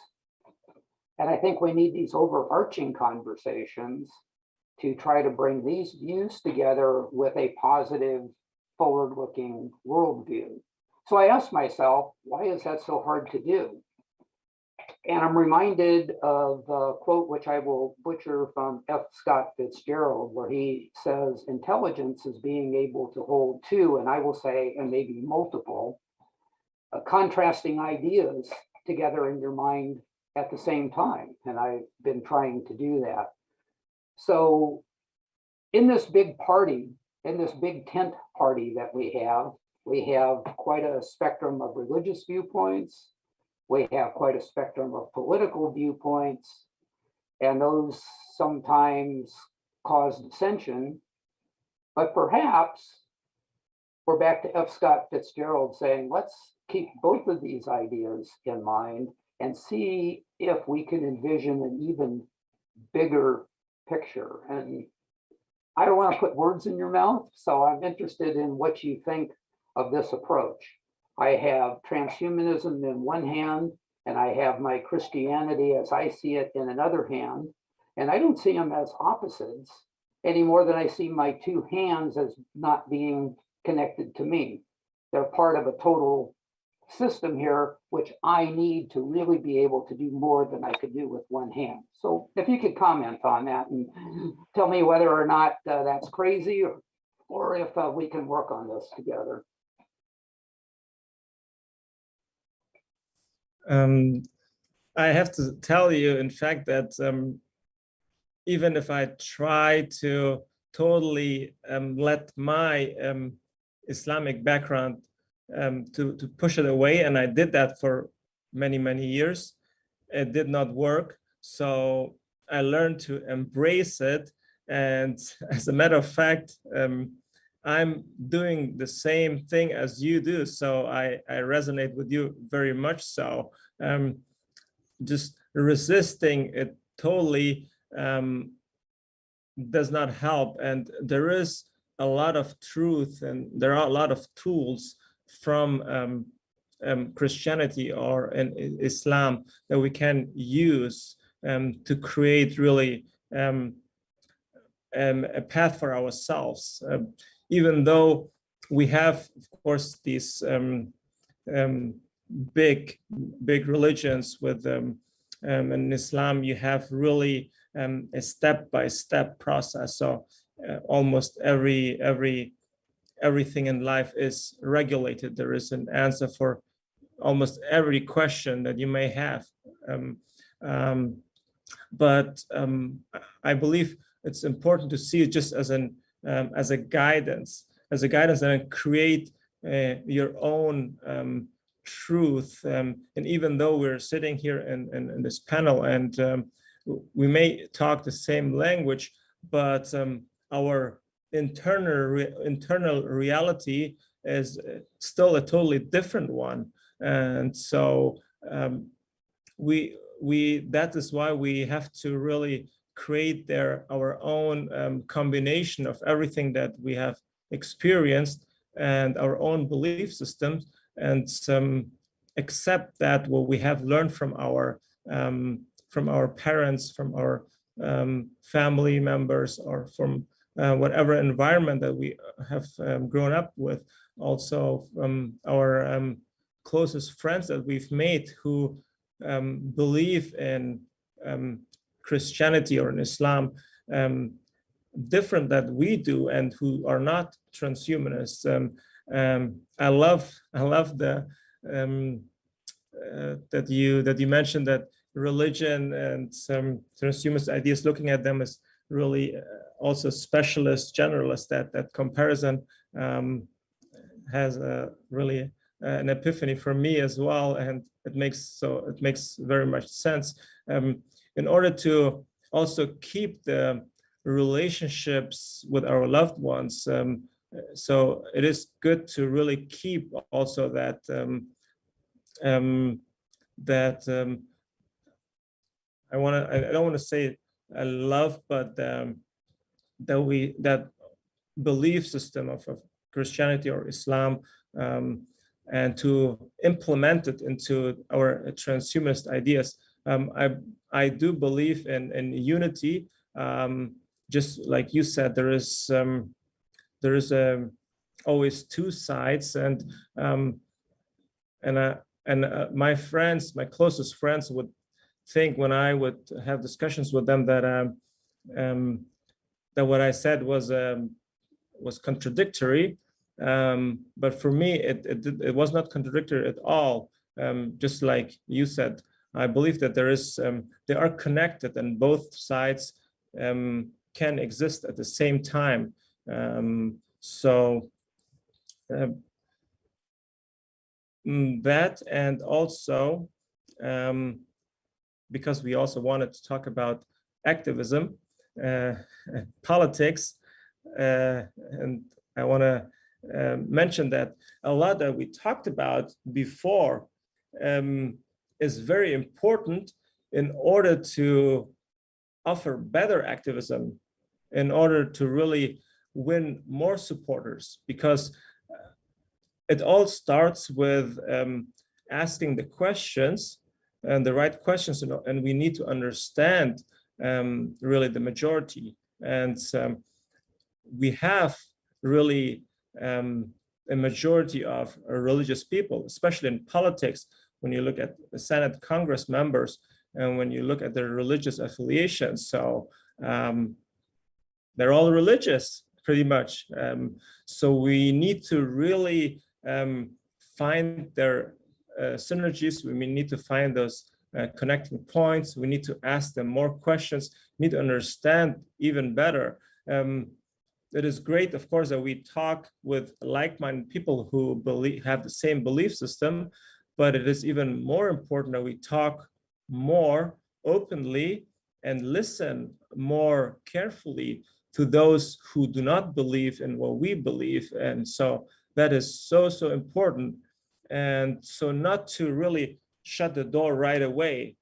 And I think we need these overarching conversations to try to bring these views together with a positive, forward-looking worldview. So I asked myself, why is that so hard to do? And I'm reminded of a quote, which I will butcher, from F. Scott Fitzgerald, where he says, intelligence is being able to hold two, and I will say, and maybe multiple, contrasting ideas together in your mind at the same time. And I've been trying to do that. So in this big party, in this big tent party that we have quite a spectrum of religious viewpoints. We have quite a spectrum of political viewpoints, and those sometimes cause dissension. But perhaps we're back to F. Scott Fitzgerald saying, let's keep both of these ideas in mind and see if we can envision an even bigger picture. And I don't want to put words in your mouth, so I'm interested in what you think of this approach. I have transhumanism in one hand, and I have my Christianity as I see it in another hand, and I don't see them as opposites. any more than I see my two hands as not being connected to me. They're part of a total system here, which I need to really be able to do more than I could do with one hand. So if you could comment on that and tell me whether or not that's crazy, or if we can work on this together. I have to tell you, in fact, that even if I try to totally let my Islamic background to push it away, and I did that for many, many years, it did not work. So I learned to embrace it. And as a matter of fact, I'm doing the same thing as you do. So I resonate with you very much so. Just resisting it totally does not help. And there is a lot of truth, and there are a lot of tools from Christianity or in Islam that we can use to create really a path for ourselves. Even though we have, of course, these big religions with in Islam, you have really a step-by-step process. So almost everything in life is regulated. There is an answer for almost every question that you may have. But I believe it's important to see it just as a guidance, and create your own truth. And even though we're sitting here in this panel and we may talk the same language, but our internal reality is still a totally different one. And so that is why we have to really create our own combination of everything that we have experienced and our own belief systems, and accept that what we have learned from our parents, from our family members, or from whatever environment that we have grown up with. Also from our closest friends that we've made who believe in Christianity or in Islam different that we do, and who are not transhumanists. I love the that you mentioned that religion and some transhumanist ideas, looking at them as really also specialist, generalist. That comparison has really an epiphany for me as well, and it makes very much sense. In order to also keep the relationships with our loved ones, so it is good to really keep also that I don't want to say love, but that belief system of Christianity or Islam, and to implement it into our transhumanist ideas. I do believe in unity. Just like you said, there is always two sides, and my friends, my closest friends, would think when I would have discussions with them that what I said was contradictory. But for me, it was not contradictory at all. Just like you said, I believe that they are connected, and both sides can exist at the same time. So that, and also because we also wanted to talk about activism, politics, and I want to mention that a lot that we talked about before is very important in order to offer better activism, in order to really win more supporters, because it all starts with asking the questions, and the right questions, and we need to understand really the majority. And we have really a majority of religious people, especially in politics. When you look at the Senate, Congress members, and when you look at their religious affiliations, so they're all religious, pretty much. So we need to really find their synergies. We need to find those connecting points. We need to ask them more questions, need to understand even better. It is great, of course, that we talk with like-minded people who have the same belief system, but it is even more important that we talk more openly and listen more carefully to those who do not believe in what we believe. And so that is so, so important. And so not to really shut the door right away.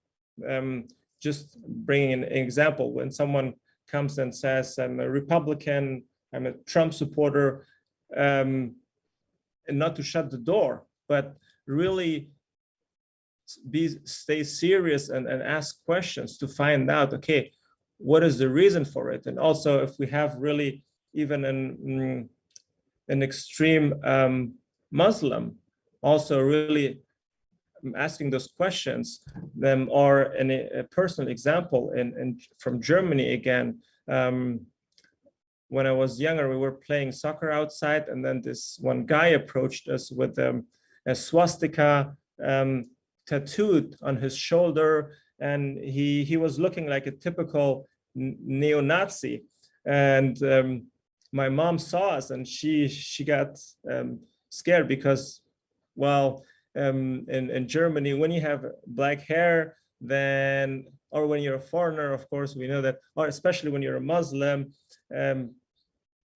Just bringing an example, when someone comes and says, I'm a Republican, I'm a Trump supporter, and not to shut the door, but really stay serious and ask questions to find out, okay, what is the reason for it? And also, if we have really even an extreme Muslim, also really asking those questions, or a personal example from Germany again. When I was younger, we were playing soccer outside, and then this one guy approached us with a swastika tattooed on his shoulder, and he was looking like a typical neo-Nazi. And my mom saw us, and she got scared because, well, in Germany, when you have black hair, then, or when you're a foreigner, of course, we know that, or especially when you're a Muslim,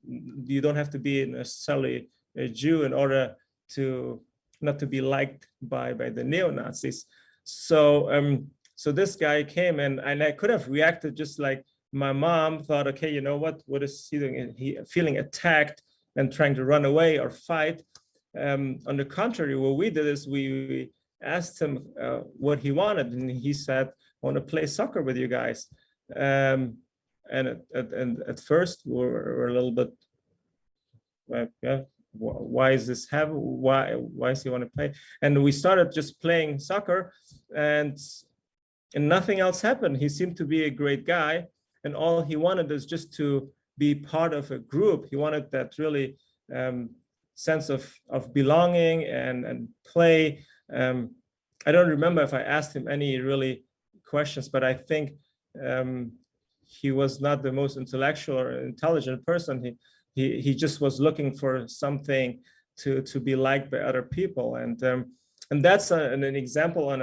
you don't have to be necessarily a Jew in order to not to be liked by the neo-Nazis. So so this guy came, and I could have reacted just like my mom thought, okay, you know what is he doing? He feeling attacked and trying to run away or fight. On the contrary, what we did is we asked him what he wanted, and he said, I want to play soccer with you guys. And at first we're a little bit like, yeah, why is this happening? Why does he want to play? And we started just playing soccer, and nothing else happened. He seemed to be a great guy, and all he wanted is just to be part of a group. He wanted that really sense of belonging and play. I don't remember if I asked him any really questions, but I think he was not the most intellectual or intelligent person. He just was looking for something to be liked by other people, and that's an example on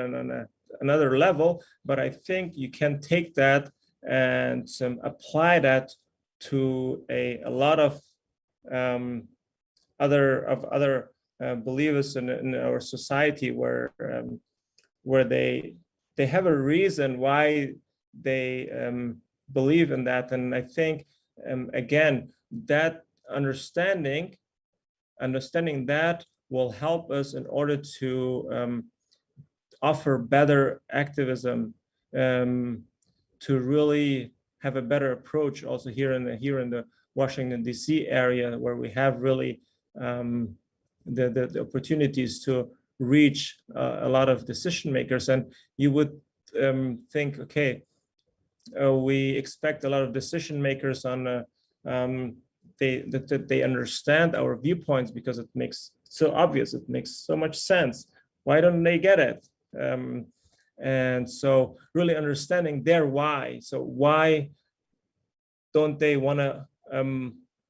another level. But I think you can take that and apply that to a lot of other believers in our society, where they have a reason why they believe in that. And I think again, that understanding that will help us in order to offer better activism, to really have a better approach also here in the Washington DC area, where we have really the opportunities to reach a lot of decision makers. And you would think, okay, we expect a lot of decision makers on that they understand our viewpoints because it makes so obvious, it makes so much sense. Why don't they get it? And so really understanding their why. So why don't they want to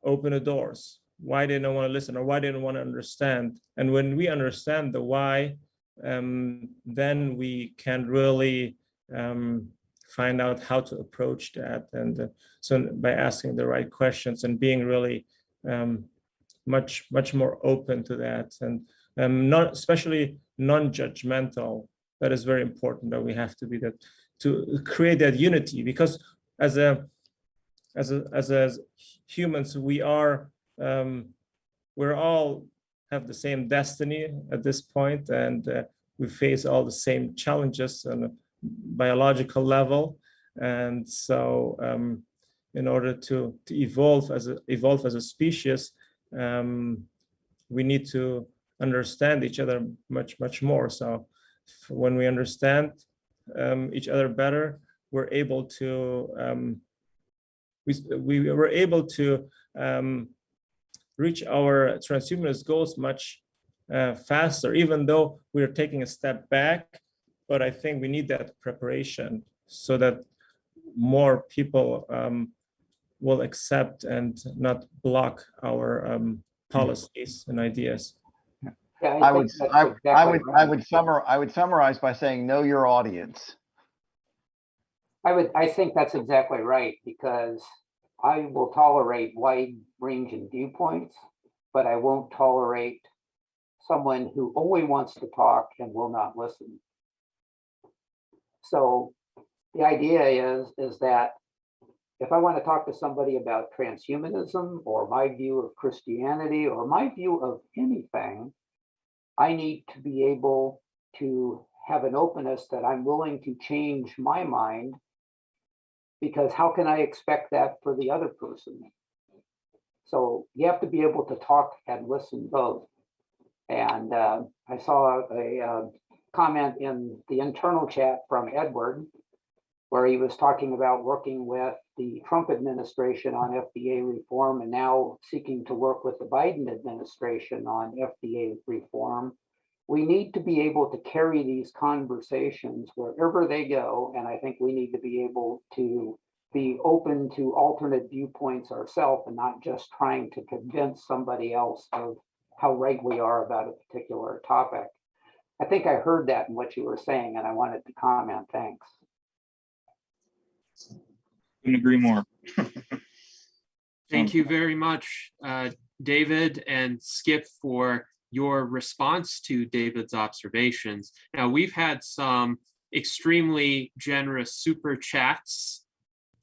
open the doors? Why they don't want to listen, or why they don't want to understand? And when we understand the why, then we can really find out how to approach that. And so by asking the right questions and being really much more open to that, and not especially non-judgmental. That is very important, that we have to be that, to create that unity, because as humans, we're all have the same destiny at this point, and we face all the same challenges on a biological level. And so in order to evolve as a species, we need to understand each other much more. So when we understand each other better, we're able to we were able to reach our transhumanist goals much faster, even though we're taking a step back. But I think we need that preparation so that more people will accept and not block our policies and ideas. Yeah, I would, think that's I exactly would, right. I would summarize by saying, know your audience. I think that's exactly right, because I will tolerate wide ranging viewpoints, but I won't tolerate someone who only wants to talk and will not listen. So the idea is that if I want to talk to somebody about transhumanism or my view of Christianity or my view of anything, I need to be able to have an openness that I'm willing to change my mind, because how can I expect that for the other person? So you have to be able to talk and listen both. And I saw a comment in the internal chat from Edward, where he was talking about working with the Trump administration on FDA reform and now seeking to work with the Biden administration on FDA reform. We need to be able to carry these conversations wherever they go. And I think we need to be able to be open to alternate viewpoints ourselves and not just trying to convince somebody else of how right we are about a particular topic. I think I heard that in what you were saying, and I wanted to comment. Thanks. Couldn't agree more. Thank you very much, David and Skip, for your response to David's observations. Now, we've had some extremely generous super chats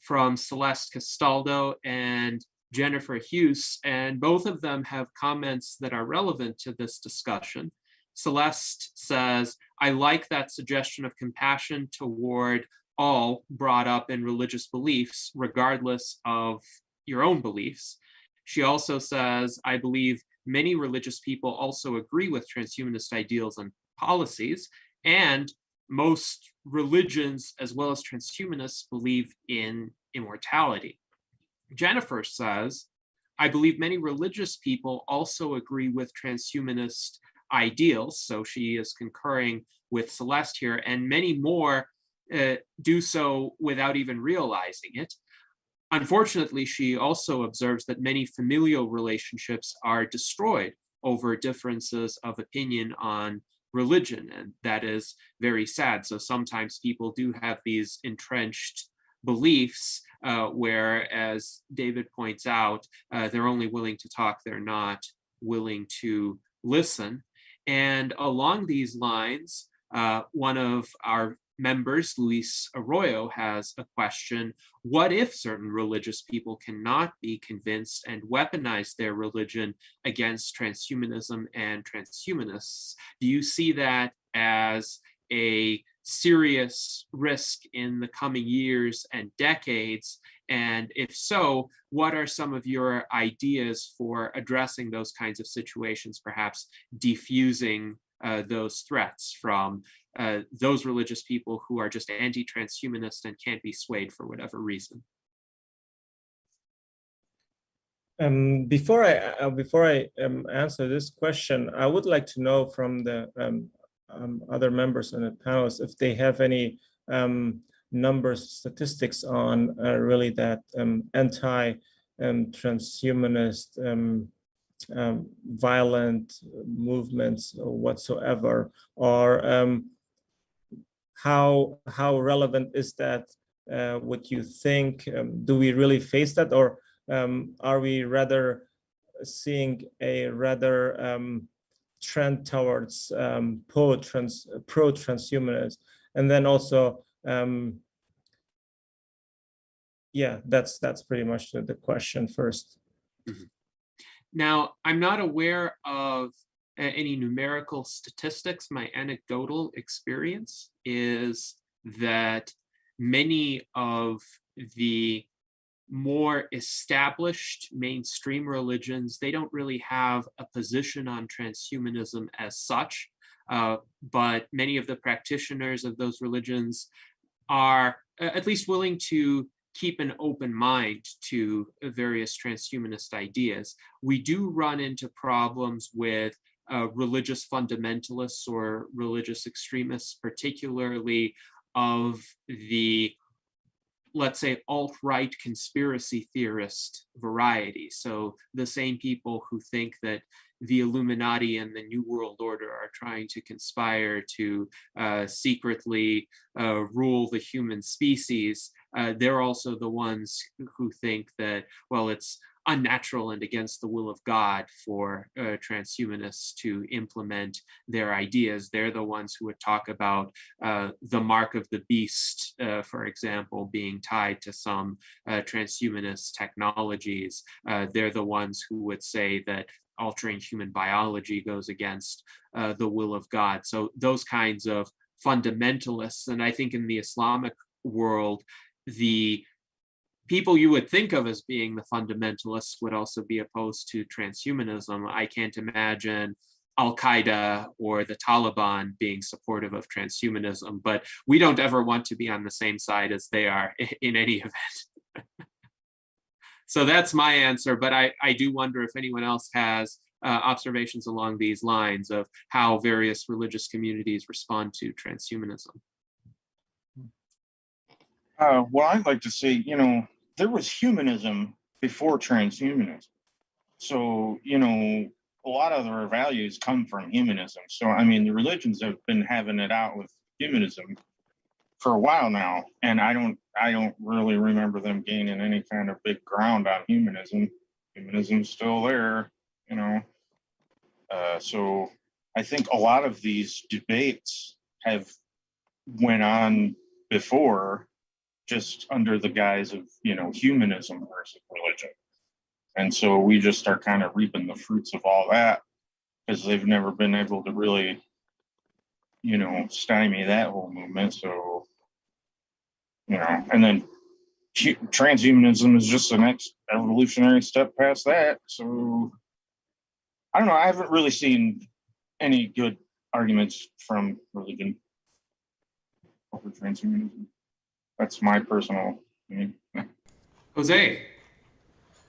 from Celeste Castaldo and Jennifer Hughes, and both of them have comments that are relevant to this discussion. Celeste says, I like that suggestion of compassion toward all brought up in religious beliefs, regardless of your own beliefs. She also says, I believe many religious people also agree with transhumanist ideals and policies, and most religions, as well as transhumanists, believe in immortality. Jennifer says, I believe many religious people also agree with transhumanist ideals, so she is concurring with Celeste here, and many more do so without even realizing it. Unfortunately, she also observes that many familial relationships are destroyed over differences of opinion on religion, and that is very sad. So sometimes people do have these entrenched beliefs where, as David points out, they're only willing to talk, they're not willing to listen. And along these lines, one of our members, Luis Arroyo, has a question. What if certain religious people cannot be convinced and weaponize their religion against transhumanism and transhumanists? Do you see that as a serious risk in the coming years and decades? And if so, what are some of your ideas for addressing those kinds of situations, perhaps defusing those threats from those religious people who are just anti-transhumanist and can't be swayed for whatever reason? Before I answer this question, I would like to know from the other members on the panelists if they have any numbers, statistics on really that anti-transhumanist violent movements whatsoever, or how relevant is that? What you think? Do we really face that, or are we rather seeing a trend towards pro-transhumanist? And then also, yeah, that's pretty much the question first. Mm-hmm. Now, I'm not aware of any numerical statistics. My anecdotal experience is that many of the more established mainstream religions, they don't really have a position on transhumanism as such, but many of the practitioners of those religions are at least willing to keep an open mind to various transhumanist ideas. We do run into problems with religious fundamentalists or religious extremists, particularly of the, let's say, alt-right conspiracy theorist variety. So the same people who think that the Illuminati and the New World Order are trying to conspire to secretly rule the human species, they're also the ones who think that, well, it's unnatural and against the will of God for transhumanists to implement their ideas. They're the ones who would talk about the mark of the beast, for example, being tied to some transhumanist technologies. They're the ones who would say that altering human biology goes against the will of God. So those kinds of fundamentalists, and I think in the Islamic world, the people you would think of as being the fundamentalists would also be opposed to transhumanism. I can't imagine Al-Qaeda or the Taliban being supportive of transhumanism, but we don't ever want to be on the same side as they are in any event. So that's my answer, but I do wonder if anyone else has observations along these lines of how various religious communities respond to transhumanism. Well, I'd like to say, there was humanism before transhumanism. So, a lot of our values come from humanism. So, I mean, the religions have been having it out with humanism for a while now, and I don't really remember them gaining any kind of big ground on humanism. Humanism's still there, So I think a lot of these debates have went on before, just under the guise of humanism versus religion, and so we just are kind of reaping the fruits of all that because they've never been able to really stymie that whole movement. So and then transhumanism is just the next evolutionary step past that. So I don't know, I haven't really seen any good arguments from religion over transhumanism. That's my personal opinion. Jose.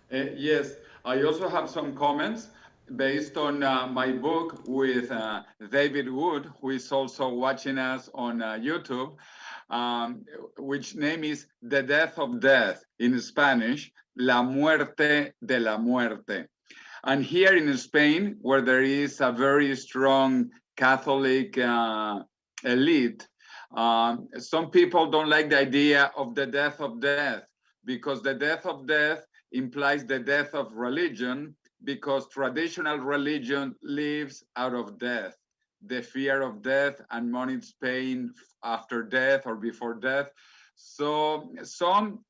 Yes, I also have some comments based on my book with David Wood, who is also watching us on YouTube, which name is The Death of Death, in Spanish, La Muerte de la Muerte. And here in Spain, where there is a very strong Catholic elite, some people don't like the idea of the death of death, because the death of death implies the death of religion, because traditional religion lives out of death, the fear of death and money's pain after death or before death. So some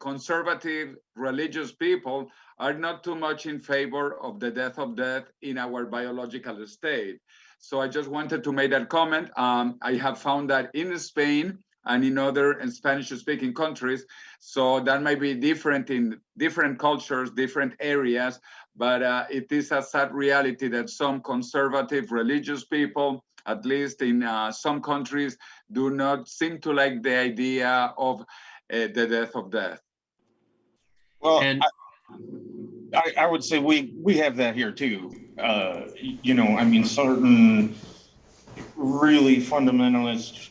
conservative religious people are not too much in favor of the death of death in our biological state. So I just wanted to make that comment. I have found that in Spain and in other Spanish-speaking countries, so that might be different in different cultures, different areas, but it is a sad reality that some conservative religious people, at least in some countries, do not seem to like the idea of the death of death. Well, And I would say we have that here too. I mean, certain really fundamentalist,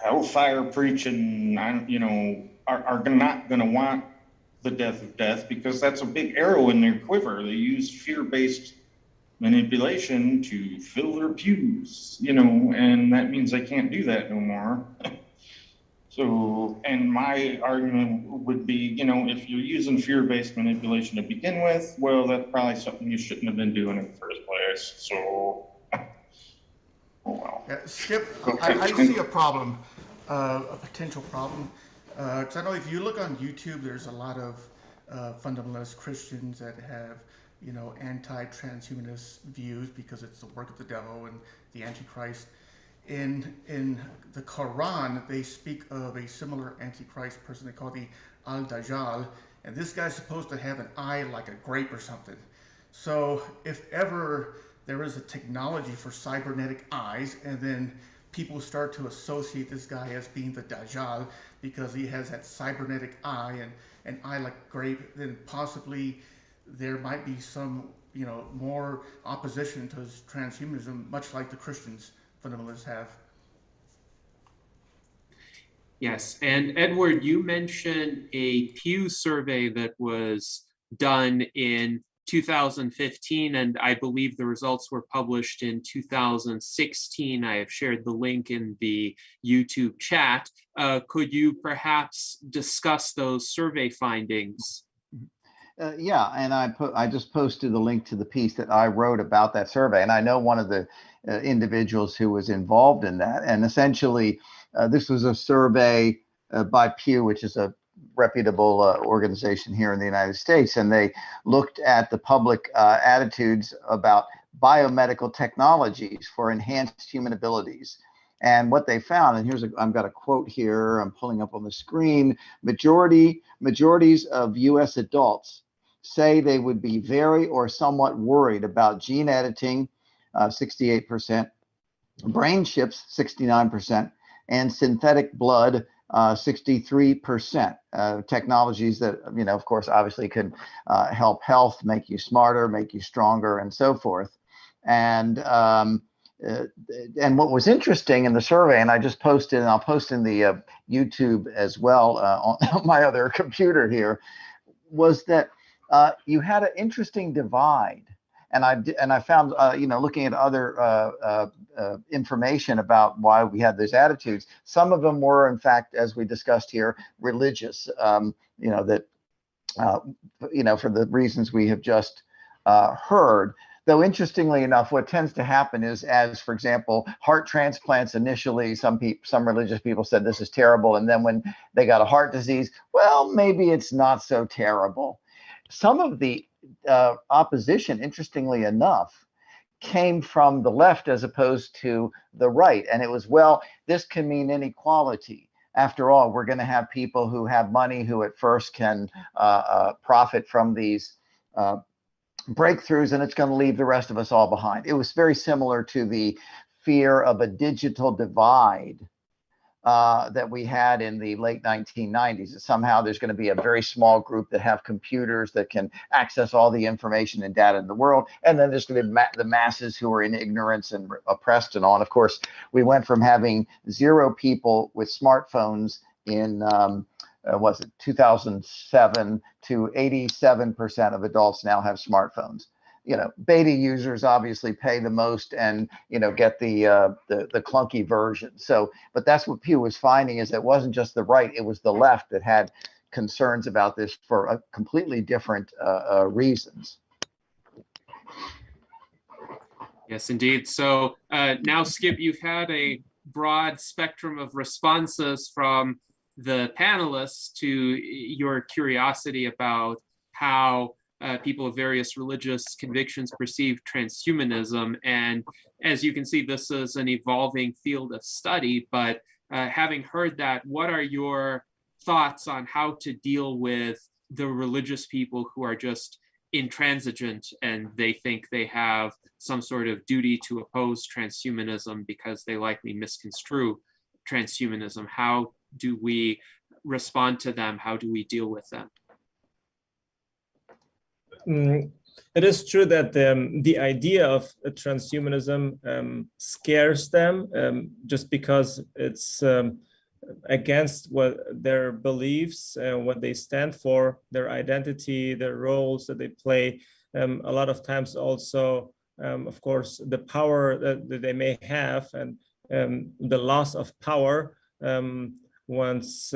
hellfire preaching, are not going to want the death of death, because that's a big arrow in their quiver. They use fear-based manipulation to fill their pews, and that means they can't do that no more. So, and my argument would be, if you're using fear-based manipulation to begin with, well, that's probably something you shouldn't have been doing in the first place. So, oh well. Yeah, Skip, I see a problem, a potential problem. Because I know if you look on YouTube, there's a lot of fundamentalist Christians that have, anti-transhumanist views because it's the work of the devil and the Antichrist. In the Quran, they speak of a similar Antichrist person they call the Al-Dajjal, and this guy's supposed to have an eye like a grape or something. So if ever there is a technology for cybernetic eyes, and then people start to associate this guy as being the Dajjal because he has that cybernetic eye and an eye like grape, then possibly there might be some, more opposition to transhumanism, much like the Christians fundamentalists have. Yes, and Edward, you mentioned a Pew survey that was done in 2015, and I believe the results were published in 2016. I have shared the link in the YouTube chat. Could you perhaps discuss those survey findings? Yeah, and I just posted the link to the piece that I wrote about that survey, and I know one of the individuals who was involved in that. And essentially, this was a survey by Pew, which is a reputable organization here in the United States, and they looked at the public attitudes about biomedical technologies for enhanced human abilities. And what they found, and I've got a quote here, I'm pulling up on the screen, majorities of US adults say they would be very or somewhat worried about gene editing, 68%, brain chips, 69%, and synthetic blood, 63%. Technologies that, of course, obviously could help health, make you smarter, make you stronger, and so forth. And what was interesting in the survey, and I just posted, and I'll post in the YouTube as well on my other computer here, was that you had an interesting divide. And I found, looking at other information about why we had those attitudes, some of them were, in fact, as we discussed here, religious, for the reasons we have just heard. Though interestingly enough, what tends to happen is, as for example, heart transplants initially, some religious people said this is terrible, and then when they got a heart disease, well, maybe it's not so terrible. Some of the opposition, interestingly enough, came from the left as opposed to the right, and it was, well, this can mean inequality. After all, we're going to have people who have money who at first can profit from these breakthroughs, and it's going to leave the rest of us all behind. It was very similar to the fear of a digital divide that we had in the late 1990s. That somehow there's going to be a very small group that have computers that can access all the information and data in the world, and then there's going to be the masses who are in ignorance and oppressed and on. Of course, we went from having 0 people with smartphones in 2007 to 87% of adults now have smartphones. Beta users obviously pay the most and get the clunky version. So, but that's what Pew was finding, is it wasn't just the right, it was the left that had concerns about this for a completely different reasons. Yes, indeed. So now, Skip, you've had a broad spectrum of responses from the panelists to your curiosity about how people of various religious convictions perceive transhumanism. And as you can see, this is an evolving field of study, but having heard that, what are your thoughts on how to deal with the religious people who are just intransigent and they think they have some sort of duty to oppose transhumanism because they likely misconstrue transhumanism? How do we respond to them? How do we deal with them? It is true that the idea of transhumanism scares them just because it's against what their beliefs and what they stand for, their identity, their roles that they play. A lot of times also, of course, the power that they may have and the loss of power once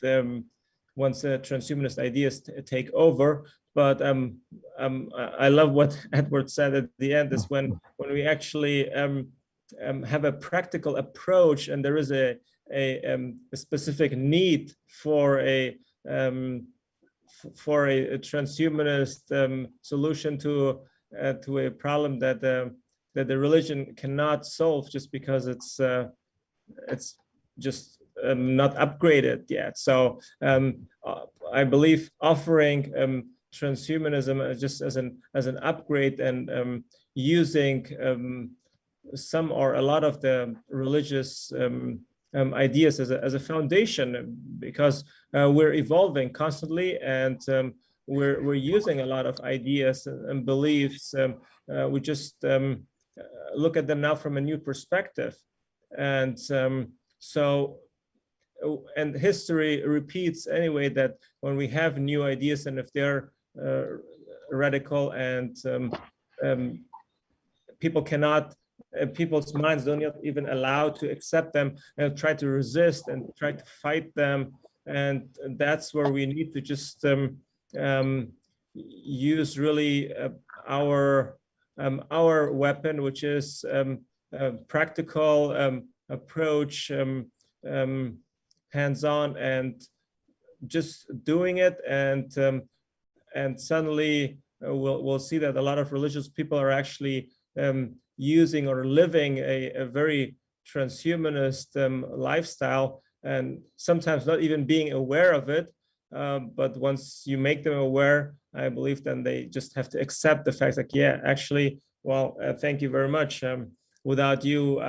transhumanist ideas take over. But I love what Edward said at the end, is when we actually have a practical approach and there is a specific need for a transhumanist solution to a problem that that the religion cannot solve just because it's just not upgraded yet. So I believe offering transhumanism just as an upgrade and using some or a lot of the religious ideas as a foundation, because we're evolving constantly, and we're using a lot of ideas and beliefs. We just look at them now from a new perspective, and and history repeats anyway, that when we have new ideas, and if they're radical and people's minds don't even allow to accept them, and try to resist and try to fight them, and that's where we need to just use really our weapon, which is a practical approach, hands-on, and just doing it, and suddenly we'll see that a lot of religious people are actually using or living a very transhumanist lifestyle, and sometimes not even being aware of it. But once you make them aware, I believe then they just have to accept the fact, like, yeah, actually, well, thank you very much. Without you,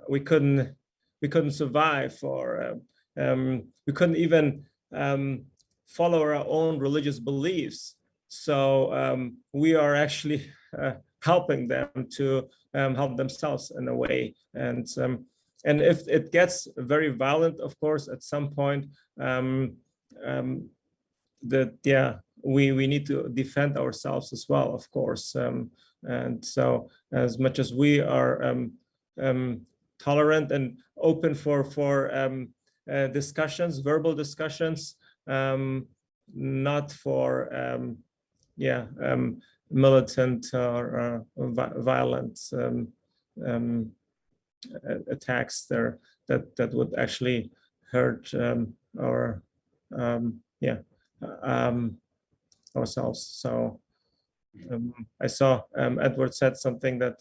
we couldn't survive, or we couldn't even follow our own religious beliefs. So we are actually helping them to help themselves in a way. And if it gets very violent, of course, at some point, we need to defend ourselves as well, of course. And so, as much as we are tolerant and open for discussions, verbal discussions, not for militant or violent attacks there that would actually hurt ourselves. So I saw Edward said something that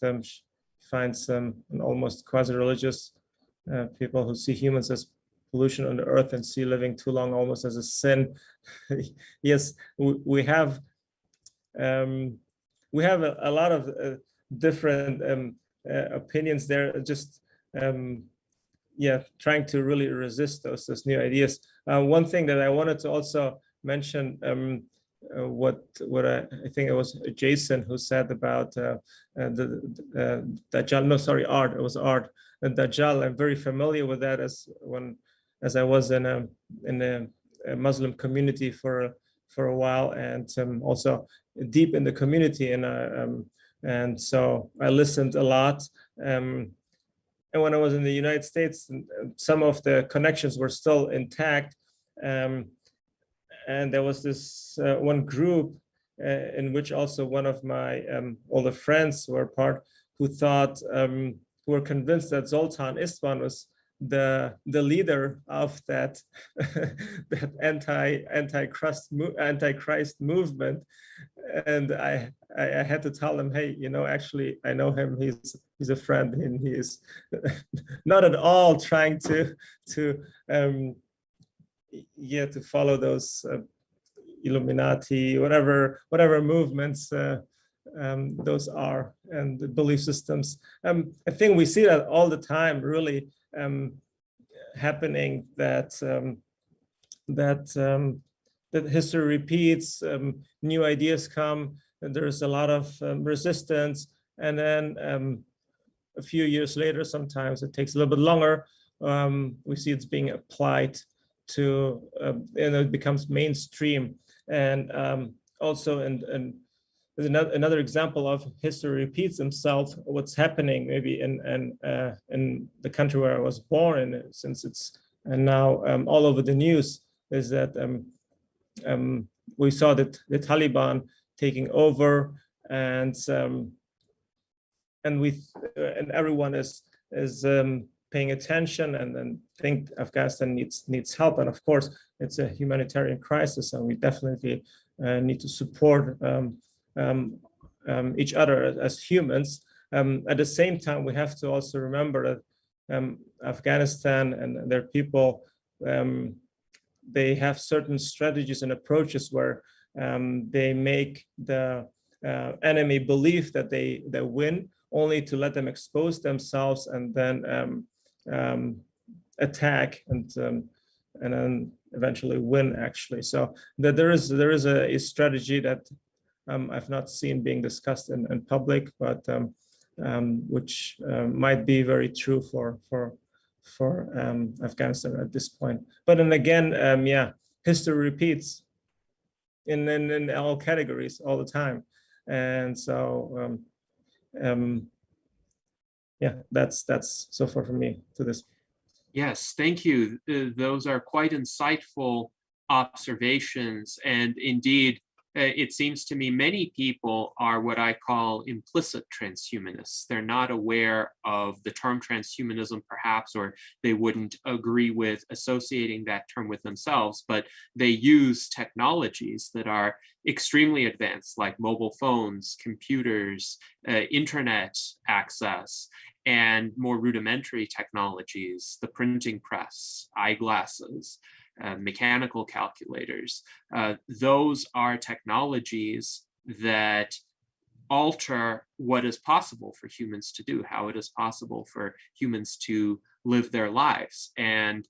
finds an almost quasi-religious people who see humans as pollution on the earth and see living too long almost as a sin. Yes, we have a lot of different opinions there, just trying to really resist those new ideas. One thing that I wanted to also mention, what I think it was Jason who said about the Dajjal. No, sorry, Art. It was Art. The Dajjal. I'm very familiar with that as I was in a Muslim community for a while, and also deep in the community, and so I listened a lot. And when I was in the United States, some of the connections were still intact. And there was this one group in which also one of my older friends were part, who were convinced that Zoltan Istvan was the leader of that that antichrist movement. And I had to tell him, hey, actually I know him. He's a friend, and he is not at all trying to follow those Illuminati, whatever movements those are, and the belief systems. I think we see that all the time, really happening, that history repeats, new ideas come, and there's a lot of resistance, and then a few years later, sometimes it takes a little bit longer, we see it's being applied to, it becomes mainstream. And also, and there's another example of history repeats itself. What's happening maybe in the country where I was born, and since it's now all over the news, is that we saw that the Taliban taking over, and everyone is paying attention and think Afghanistan needs help. And of course, it's a humanitarian crisis, and we definitely need to support each other as humans. at the same time, we have to also remember that Afghanistan and their people, they have certain strategies and approaches where they make the enemy believe that they win, only to let them expose themselves and then attack and then eventually win, actually. So that there is a strategy that I've not seen being discussed in public, but which might be very true for Afghanistan at this point. But then again, yeah, history repeats in all categories all the time, and so yeah, that's so far from me to this. Yes, thank you. Those are quite insightful observations, and indeed, it seems to me many people are what I call implicit transhumanists. They're not aware of the term transhumanism, perhaps, or they wouldn't agree with associating that term with themselves, but they use technologies that are extremely advanced, like mobile phones, computers, internet access, and more rudimentary technologies, the printing press, eyeglasses, mechanical calculators. Those are technologies that alter what is possible for humans to do, how it is possible for humans to live their lives. And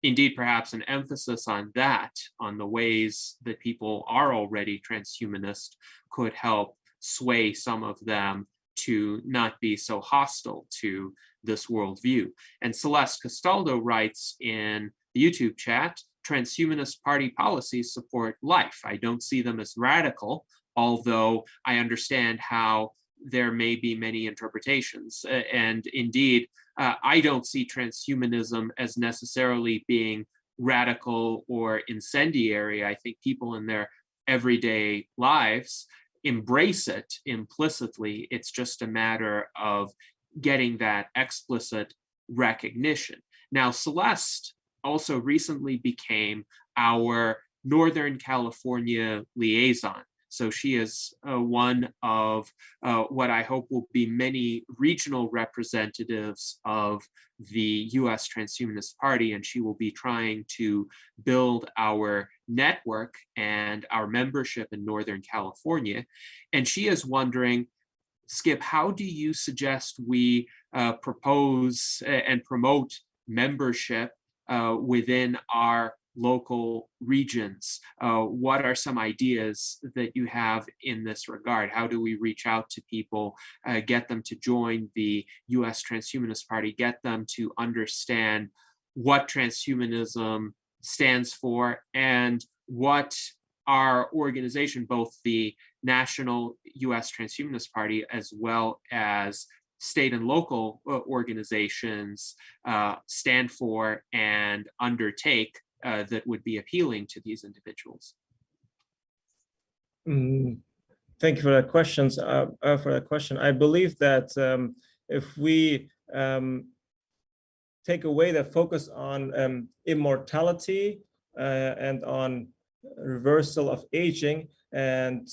indeed, perhaps an emphasis on that, on the ways that people are already transhumanist, could help sway some of them to not be so hostile to this worldview. And Celeste Castaldo writes in the YouTube chat, Transhumanist Party policies support life. I don't see them as radical, although I understand how there may be many interpretations. And indeed, I don't see transhumanism as necessarily being radical or incendiary. I think people in their everyday lives embrace it implicitly. It's just a matter of getting that explicit recognition. Now, Celeste also recently became our Northern California liaison. So she is one of what I hope will be many regional representatives of the US Transhumanist Party, and she will be trying to build our network and our membership in Northern California. And she is wondering, Skip, how do you suggest we propose and promote membership within our local regions? What are some ideas that you have in this regard? How do we reach out to people, get them to join the US Transhumanist Party, get them to understand what transhumanism stands for and what our organization, both the National US Transhumanist Party as well as state and local organizations stand for and undertake that would be appealing to these individuals? Thank you for that question. I believe that if we take away the focus on immortality and on reversal of aging and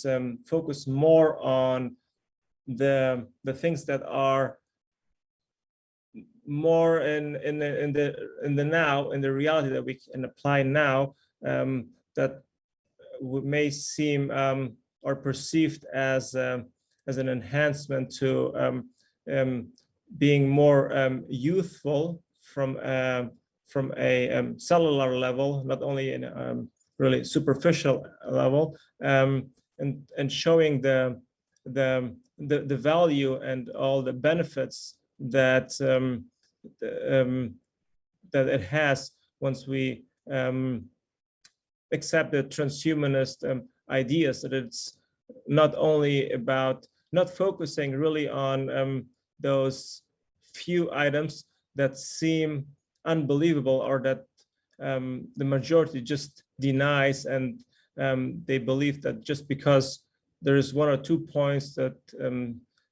focus more on the things that are more in the now, in the reality that we can apply now, that may seem or perceived as an enhancement to being more youthful from a cellular level, not only in a really superficial level, and showing the value and all the benefits that that it has once we accept the transhumanist ideas, that it's not only about not focusing really on those few items that seem unbelievable or that the majority just denies, and they believe that just because there is 1 or 2 points that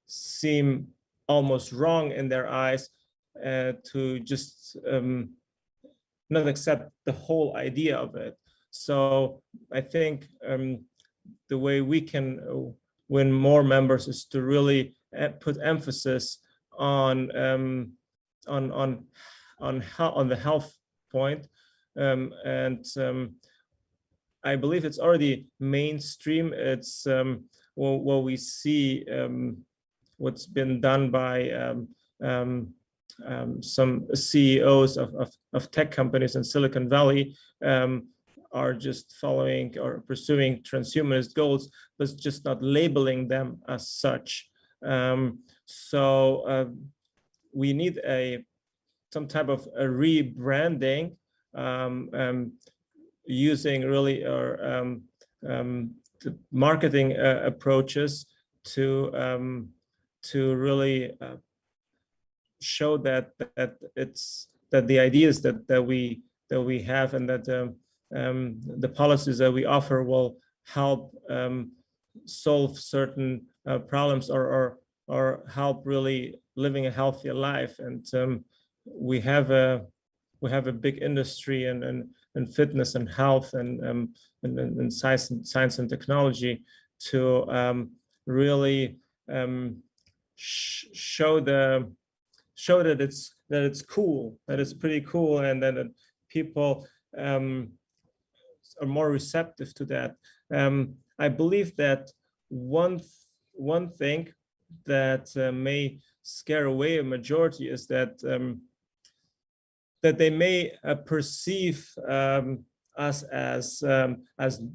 seem almost wrong in their eyes, to just not accept the whole idea of it. So I think the way we can win more members is to really put emphasis on the health point, and I believe it's already mainstream. It's what we see, what's been done by some CEOs of tech companies in Silicon Valley, are just following or pursuing transhumanist goals, but just not labeling them as such. So we need some type of a rebranding, using really our the marketing approaches to really show that the ideas that we have, and that the policies that we offer will help solve certain problems, or help really living a healthier life. And we have a big industry in fitness and health and science and technology to really show that it's cool, that it's pretty cool, and that people are more receptive to that. I believe that one thing that may scare away a majority is that they may perceive us as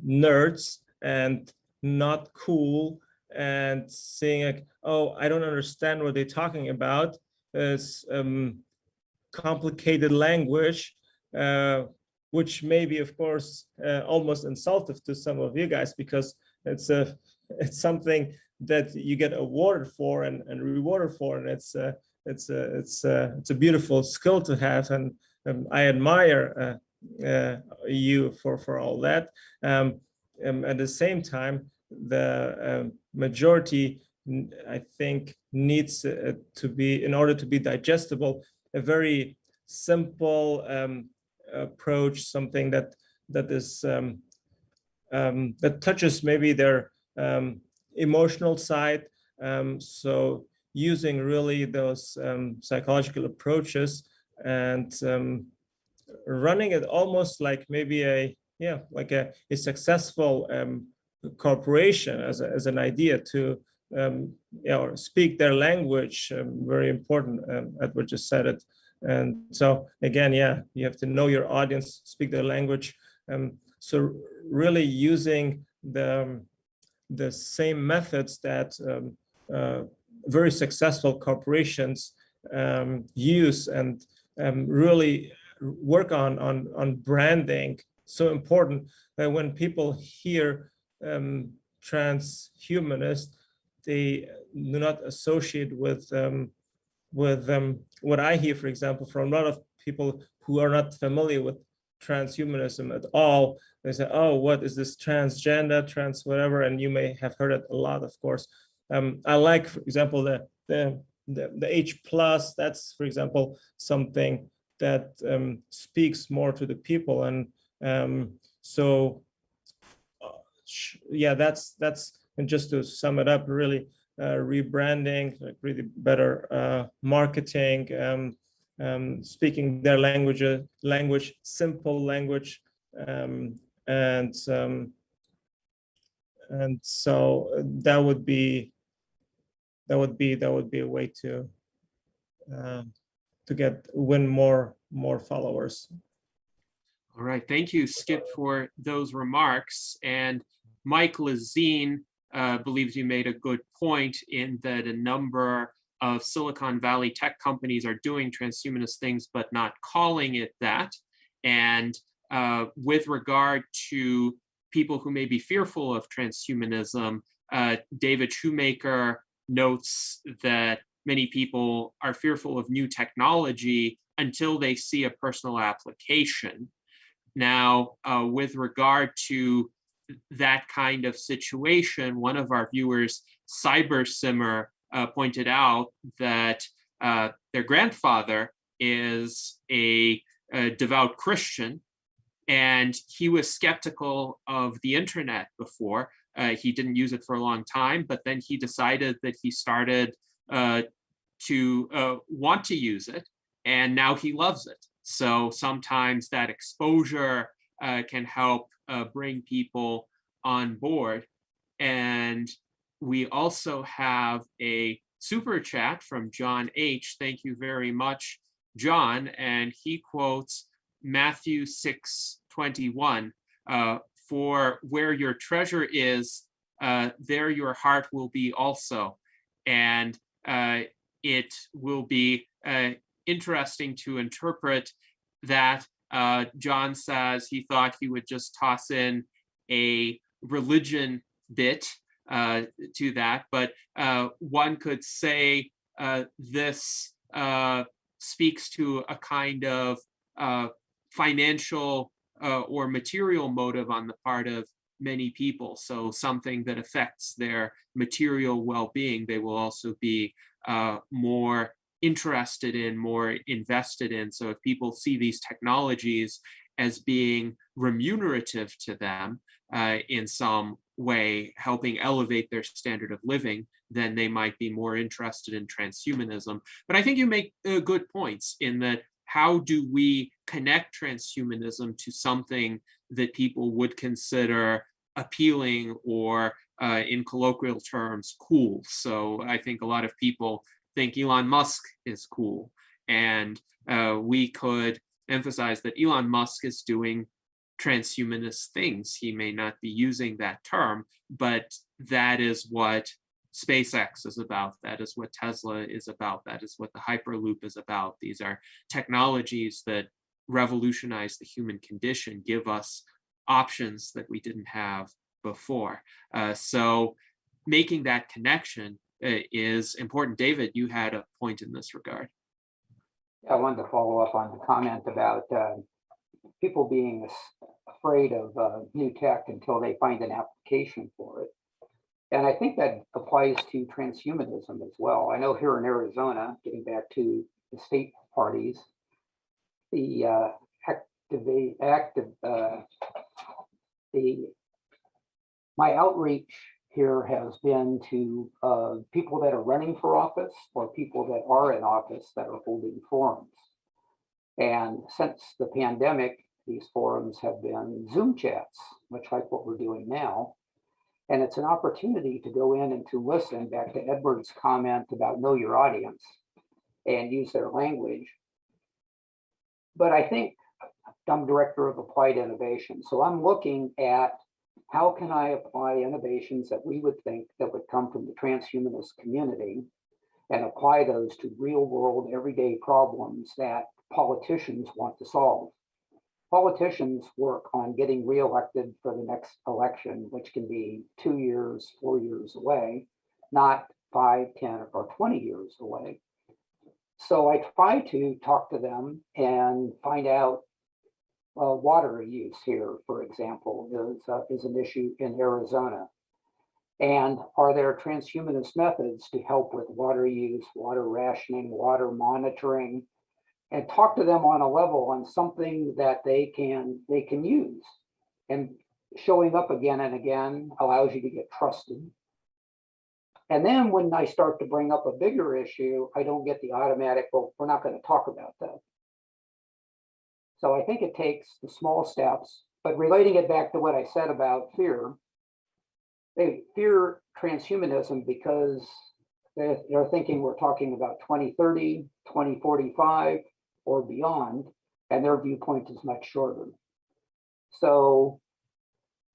nerds and not cool, and saying like, oh, I don't understand what they're talking about. It's complicated language, which may be, of course, almost insultive to some of you guys, because it's something that you get awarded for and rewarded for, and it's a beautiful skill to have, and I admire you for all that. At the same time, the majority, I think, needs to be, in order to be digestible, a very simple approach, something that is that touches maybe their emotional side. So using really those psychological approaches and running it almost like maybe a successful corporation as an idea to speak their language. Very important. Edward just said it. And so again, you have to know your audience, speak their language. So really using the same methods that very successful corporations use, and really work on branding. So important that when people hear transhumanist, they do not associate with what I hear, for example, from a lot of people who are not familiar with transhumanism at all. They say, oh, what is this transgender, trans whatever? And you may have heard it a lot, of course. I like, for example, the H+. That's, for example, something that speaks more to the people. And that's and just to sum it up, really rebranding, like really better marketing, speaking their language, simple language, and so that would be a way to win more followers. All right, thank you, Skip, for those remarks. And Mike Lazine believes you made a good point in that a number of Silicon Valley tech companies are doing transhumanist things, but not calling it that. And with regard to people who may be fearful of transhumanism, David Shoemaker notes that many people are fearful of new technology until they see a personal application. Now, with regard to that kind of situation, one of our viewers, CyberSimmer, pointed out that their grandfather is a devout Christian, and he was skeptical of the internet before, he didn't use it for a long time, but then he decided that he started to want to use it, and now he loves it. So sometimes that exposure can help bring people on board. And we also have a super chat from John H. Thank you very much, John. And he quotes Matthew 6:21, for where your treasure is, there your heart will be also. And it will be interesting to interpret that. John says he thought he would just toss in a religion bit to that, but one could say this speaks to a kind of financial or material motive on the part of many people. So something that affects their material well-being, they will also be more interested in, more invested in. So if people see these technologies as being remunerative to them in some way, helping elevate their standard of living, then they might be more interested in transhumanism. But I think you make good points in that how do we connect transhumanism to something that people would consider appealing or in colloquial terms, cool. So I think a lot of people think Elon Musk is cool. And we could emphasize that Elon Musk is doing transhumanist things. He may not be using that term, but that is what SpaceX is about. That is what Tesla is about. That is what the Hyperloop is about. These are technologies that revolutionize the human condition, give us options that we didn't have before. So making that connection is important. David, you had a point in this regard. I wanted to follow up on the comment about people being afraid of new tech until they find an application for it. And I think that applies to transhumanism as well. I know here in Arizona, getting back to the state parties, the my outreach here has been to people that are running for office or people that are in office that are holding forums. And since the pandemic, these forums have been Zoom chats, much like what we're doing now. And it's an opportunity to go in and to listen back to Edward's comment about know your audience and use their language. But I think I'm director of applied innovation. So I'm looking at how can I apply innovations that we would think that would come from the transhumanist community and apply those to real world everyday problems that politicians want to solve. Politicians work on getting reelected for the next election, which can be 2 years, 4 years away, not 5, 10, or 20 years away. So I try to talk to them and find out water use here, for example, is an issue in Arizona. And are there transhumanist methods to help with water use, water rationing, water monitoring, and talk to them on a level on something that they can use. And showing up again and again allows you to get trusted. And then when I start to bring up a bigger issue, I don't get the automatic, well, we're not going to talk about that. So I think it takes the small steps, but relating it back to what I said about fear, they fear transhumanism because they're thinking we're talking about 2030, 2045, or beyond, and their viewpoint is much shorter. So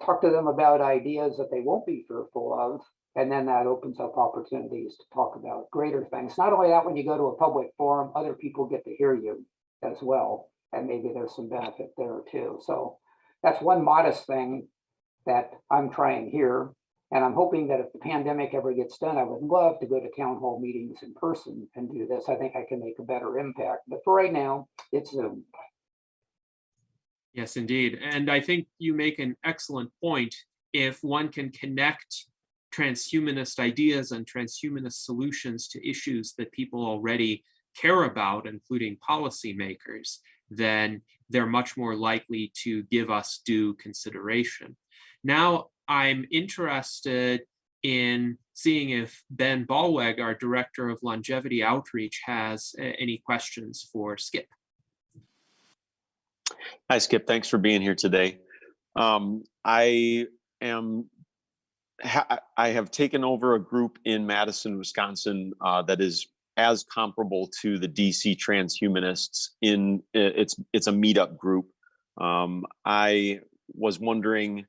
talk to them about ideas that they won't be fearful of, and then that opens up opportunities to talk about greater things. Not only that, when you go to a public forum, other people get to hear you as well, and maybe there's some benefit there too. So that's one modest thing that I'm trying here. And I'm hoping that if the pandemic ever gets done, I would love to go to town hall meetings in person and do this. I think I can make a better impact. But for right now, it's Zoom. Yes, indeed. And I think you make an excellent point. If one can connect transhumanist ideas and transhumanist solutions to issues that people already care about, including policymakers, then they're much more likely to give us due consideration. Now, I'm interested in seeing if Ben Ballweg, our Director of Longevity Outreach, has any questions for Skip. Hi, Skip. Thanks for being here today. I have taken over a group in Madison, Wisconsin, that is as comparable to the DC Transhumanists. It's a meetup group. I was wondering,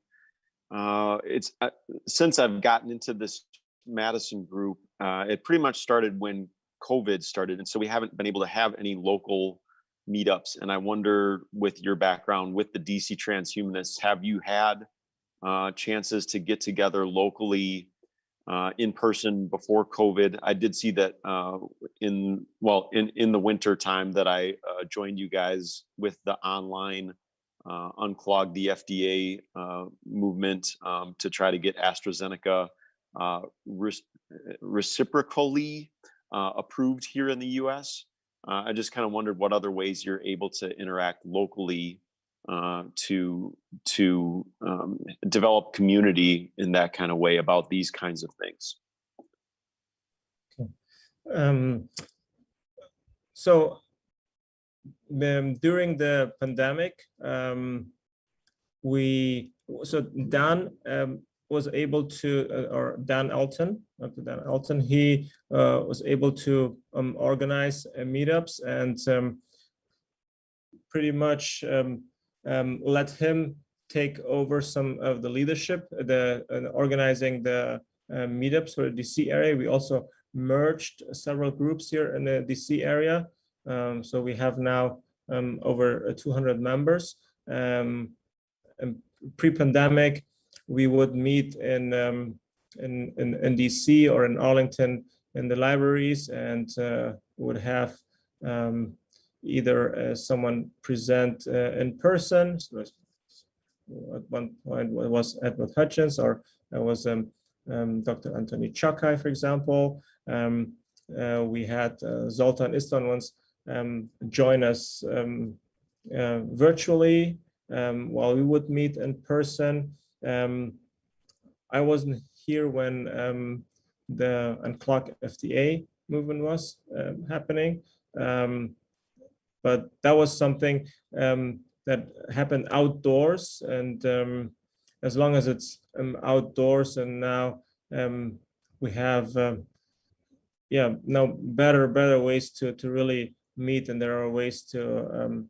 since I've gotten into this Madison group, it pretty much started when COVID started, and so we haven't been able to have any local meetups. And I wonder, with your background with the DC Transhumanists, have you had chances to get together locally in person before COVID? I did see that in the winter time that I joined you guys with the online Unclog the FDA movement to try to get AstraZeneca reciprocally approved here in the US. I just kind of wondered what other ways you're able to interact locally to develop community in that kind of way about these kinds of things. Okay. So during the pandemic, Dan was able to, or Dan Elton, he was able to organize meetups, and pretty much let him take over some of the leadership, organizing the meetups for the DC area. We also merged several groups here in the DC area. So we have now over 200 members. Pre-pandemic, we would meet in DC or in Arlington in the libraries, and would have either someone present in person. So at one point it was Edward Hutchins, or it was Dr. Anthony Chakai, for example. We had Zoltan István once join us virtually while we would meet in person. I wasn't here when the Unclog FDA movement was happening, but that was something that happened outdoors, and as long as it's outdoors, and now we have now better ways to really meet, and there are ways to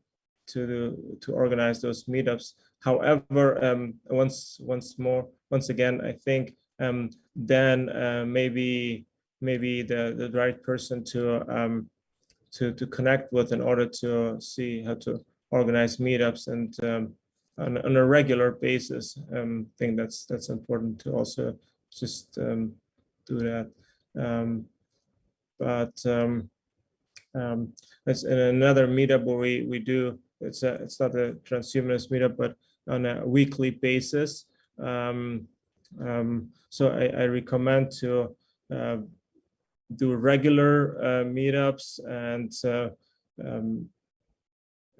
organize those meetups. However, once again, I think Dan maybe the right person to connect with in order to see how to organize meetups, and on a regular basis. I think that's important to also just do that. But it's in another meetup where we do, it's not a transhumanist meetup, but on a weekly basis. So I recommend to do regular meetups,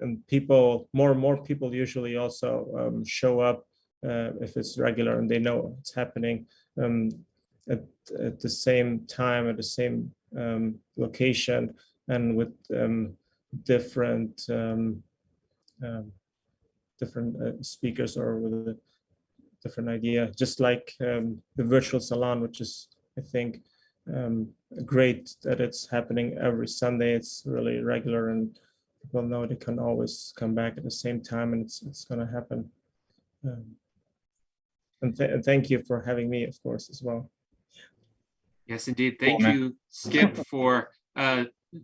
and people, more and more people usually also show up if it's regular and they know it's happening at the same time, at the same location, and with different speakers, or with a different idea, just like the virtual salon, which is, I think, great that it's happening every Sunday. It's really regular, and people know they can always come back at the same time, and it's going to happen. And thank you for having me, of course, as well. Yes, indeed. Thank you, Skip, for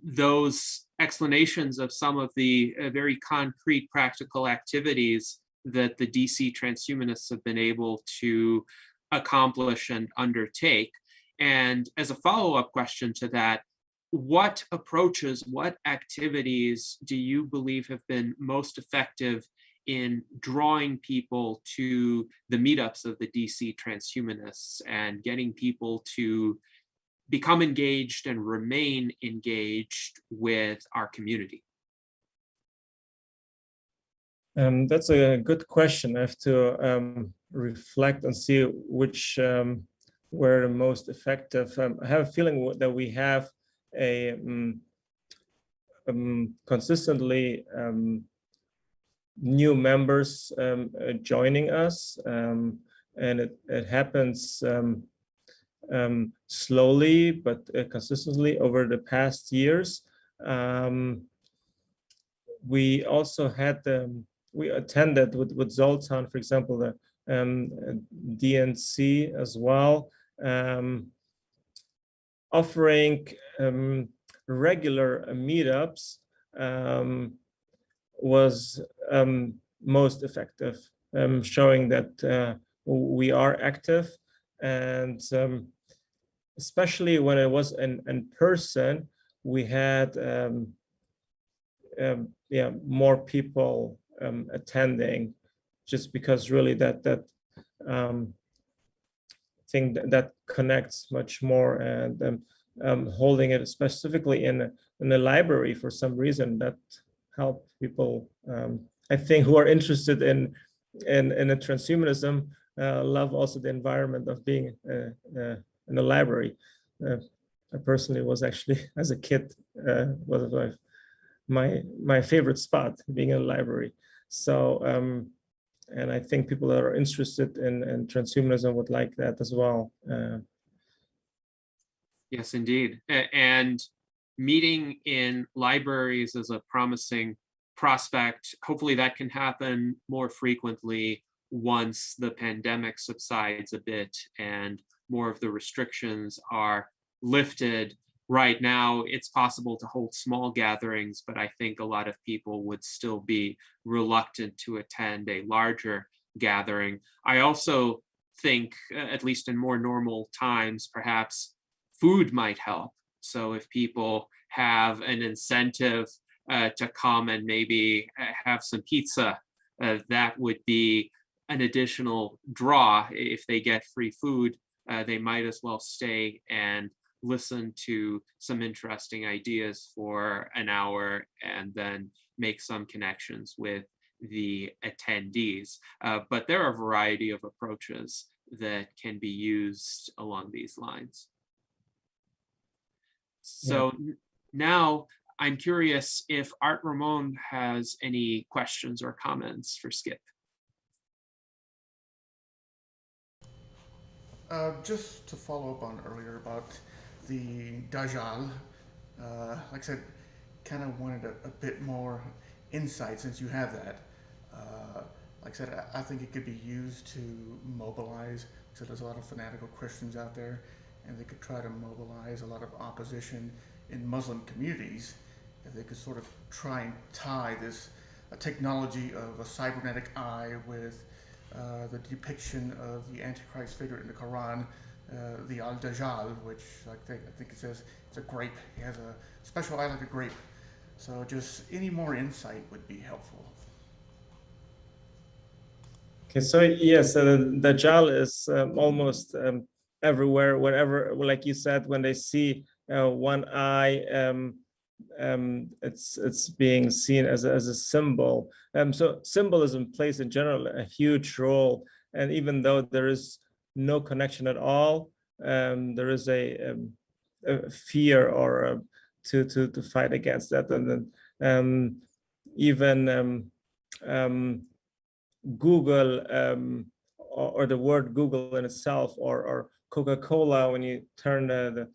those explanations of some of the very concrete practical activities that the DC transhumanists have been able to accomplish and undertake. And as a follow-up question to that, what approaches, what activities do you believe have been most effective in drawing people to the meetups of the DC transhumanists and getting people to become engaged and remain engaged with our community? That's a good question. I have to reflect and see which were the most effective. I have a feeling that we have a consistently new members joining us, and it happens slowly but consistently over the past years. We also had we attended with Zoltan, for example, the DNC as well, offering regular meetups was most effective, showing that we are active, and especially when it was in person, we had more people attending, just because really that thing that connects much more, and holding it specifically in the library for some reason that help people, I think, who are interested in a transhumanism, love also the environment of being in a library. I personally was actually, as a kid, was my favorite spot, being in a library. So and I think people that are interested in transhumanism would like that as well. Yes, indeed. And meeting in libraries is a promising prospect. Hopefully that can happen more frequently once the pandemic subsides a bit and more of the restrictions are lifted. Right now, it's possible to hold small gatherings, but I think a lot of people would still be reluctant to attend a larger gathering. I also think, at least in more normal times, perhaps food might help. So if people have an incentive to come and maybe have some pizza, that would be an additional draw. If they get free food, they might as well stay and listen to some interesting ideas for an hour and then make some connections with the attendees. But there are a variety of approaches that can be used along these lines. So now I'm curious if Art Ramon has any questions or comments for Skip. Just to follow up on earlier about the Dajjal, like I said, kind of wanted a bit more insight since you have that. Like I said, I think it could be used to mobilize. So there's a lot of fanatical Christians out there, and they could try to mobilize a lot of opposition in Muslim communities. If they could sort of try and tie this technology of a cybernetic eye with the depiction of the Antichrist figure in the Quran, the Al-Dajjal, which I think it says it's a grape. He has a special eye like a grape. So just any more insight would be helpful. Okay, so yes, the Dajjal is almost everywhere. Whenever, like you said, when they see one eye, it's being seen as a symbol. So symbolism plays in general a huge role, and even though there is no connection at all, there is a fear or to fight against that, and then even Google, or the word Google in itself, or Coca-Cola, when you turn the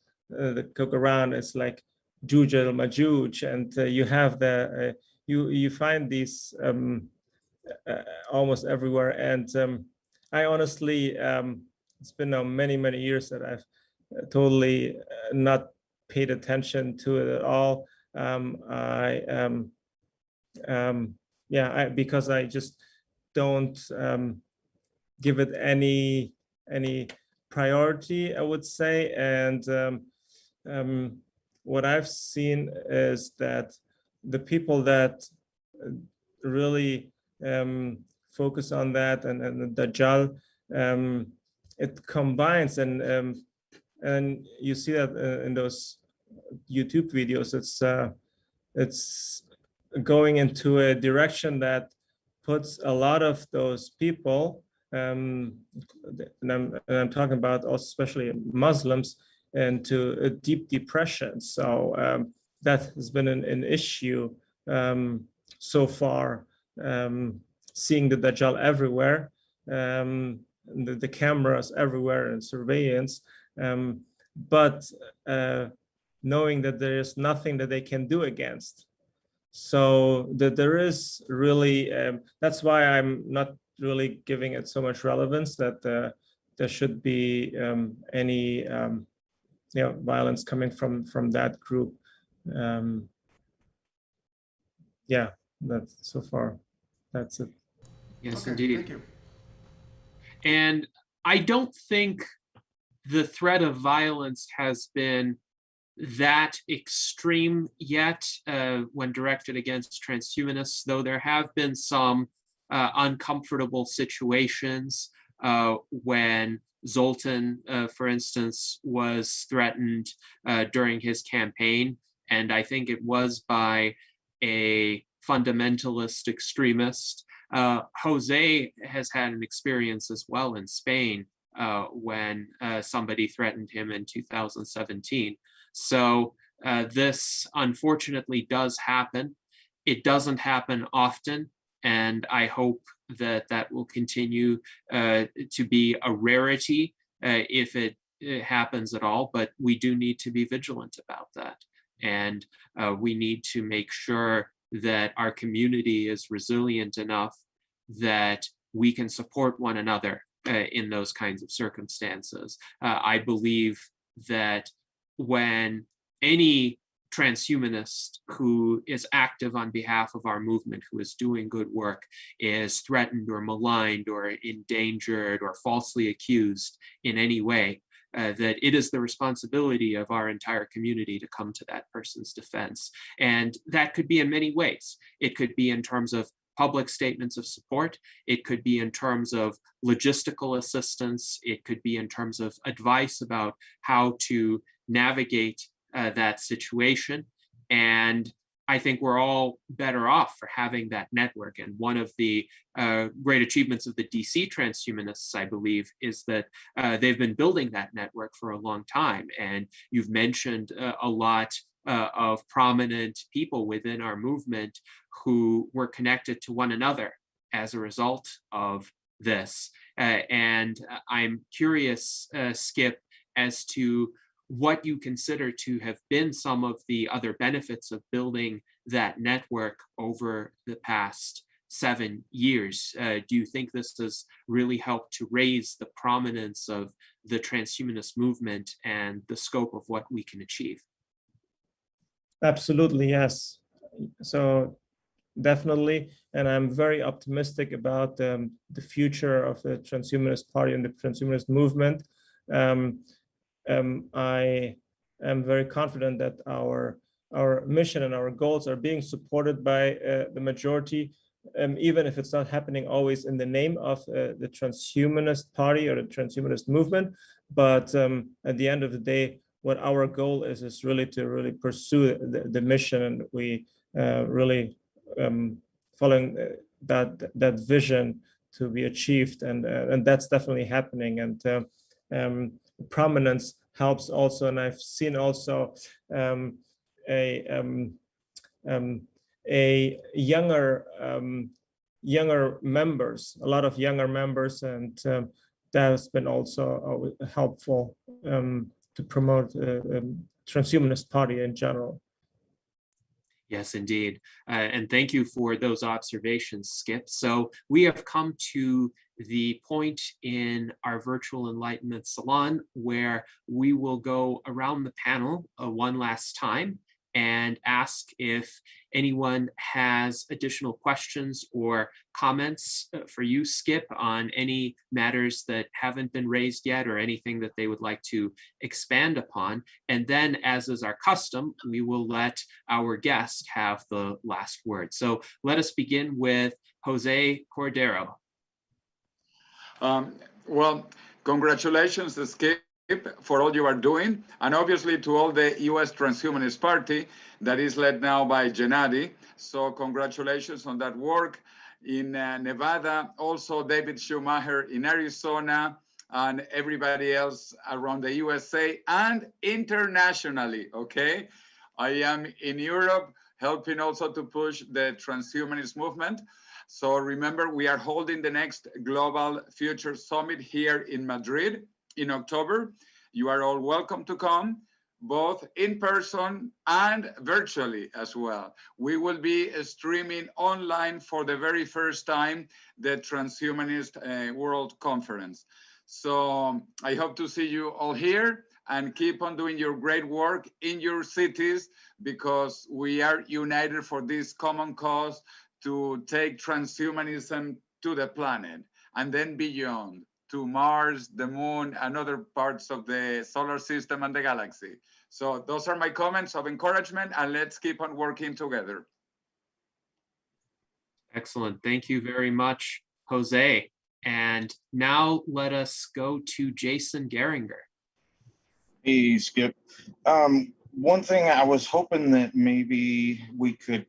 Coke around, it's like Juj al-Majuj, and you have the you find these almost everywhere. And I honestly, it's been now many years that I've totally not paid attention to it at all. Because I just don't give it any priority, I would say. And what I've seen is that the people that really focus on that and the Dajjal, it combines, and you see that in those YouTube videos. It's going into a direction that puts a lot of those people, and I'm talking about also especially Muslims, into a deep depression. So that has been an issue so far, seeing the Dajjal everywhere, the cameras everywhere and surveillance, but knowing that there is nothing that they can do against. So that there is really, that's why I'm not really giving it so much relevance, that there should be any violence coming from that group. Yeah, that's so far, that's it. Yes, Okay, indeed. thank you. And I don't think the threat of violence has been that extreme yet when directed against transhumanists, though there have been some uncomfortable situations when Zoltan, for instance, was threatened during his campaign. And I think it was by a fundamentalist extremist. Jose has had an experience as well in Spain when somebody threatened him in 2017. So this unfortunately does happen. It doesn't happen often, and I hope that that will continue to be a rarity if it happens at all, but we do need to be vigilant about that. And we need to make sure that our community is resilient enough that we can support one another in those kinds of circumstances. I believe that when any transhumanist who is active on behalf of our movement, who is doing good work, is threatened or maligned or endangered or falsely accused in any way, that it is the responsibility of our entire community to come to that person's defense. And that could be in many ways. It could be in terms of public statements of support. It could be in terms of logistical assistance. It could be in terms of advice about how to navigate that situation. And I think we're all better off for having that network. And one of the great achievements of the DC transhumanists, I believe, is that they've been building that network for a long time. And you've mentioned a lot of prominent people within our movement who were connected to one another as a result of this. And I'm curious, Skip, as to what you consider to have been some of the other benefits of building that network over the past 7 years. Do you think this has really helped to raise the prominence of the transhumanist movement and the scope of what we can achieve? Absolutely, yes. So definitely, and I'm very optimistic about the future of the Transhumanist Party and the Transhumanist movement. I am very confident that our mission and our goals are being supported by the majority, even if it's not happening always in the name of the Transhumanist Party or the Transhumanist movement. But at the end of the day, what our goal is really to pursue the mission, and we really following that vision to be achieved, and that's definitely happening. And prominence helps also, and I've seen also a younger members, a lot of younger members, and that has been also helpful to promote Transhumanist Party in general. Yes, indeed. And thank you for those observations, Skip. So we have come to the point in our virtual Enlightenment Salon where we will go around the panel one last time and ask if anyone has additional questions or comments for you, Skip, on any matters that haven't been raised yet or anything that they would like to expand upon. And then, as is our custom, we will let our guest have the last word. So let us begin with Jose Cordero. Well, congratulations, Skip, for all you are doing, and obviously to all the U.S. Transhumanist Party that is led now by Gennady. So congratulations on that work. in Nevada, also David Schumacher in Arizona, and everybody else around the USA and internationally, okay? I am in Europe, helping also to push the transhumanist movement. So remember, we are holding the next Global Future Summit here in Madrid in October. You are all welcome to come, both in person and virtually as well. We will be streaming online for the very first time the Transhumanist World Conference. So I hope to see you all here and keep on doing your great work in your cities, because we are united for this common cause to take transhumanism to the planet and then beyond, to Mars, the moon, and other parts of the solar system and the galaxy. So those are my comments of encouragement, and let's keep on working together. Excellent. Thank you very much, Jose. And now let us go to Jason Geringer. Hey, Skip. One thing I was hoping that maybe we could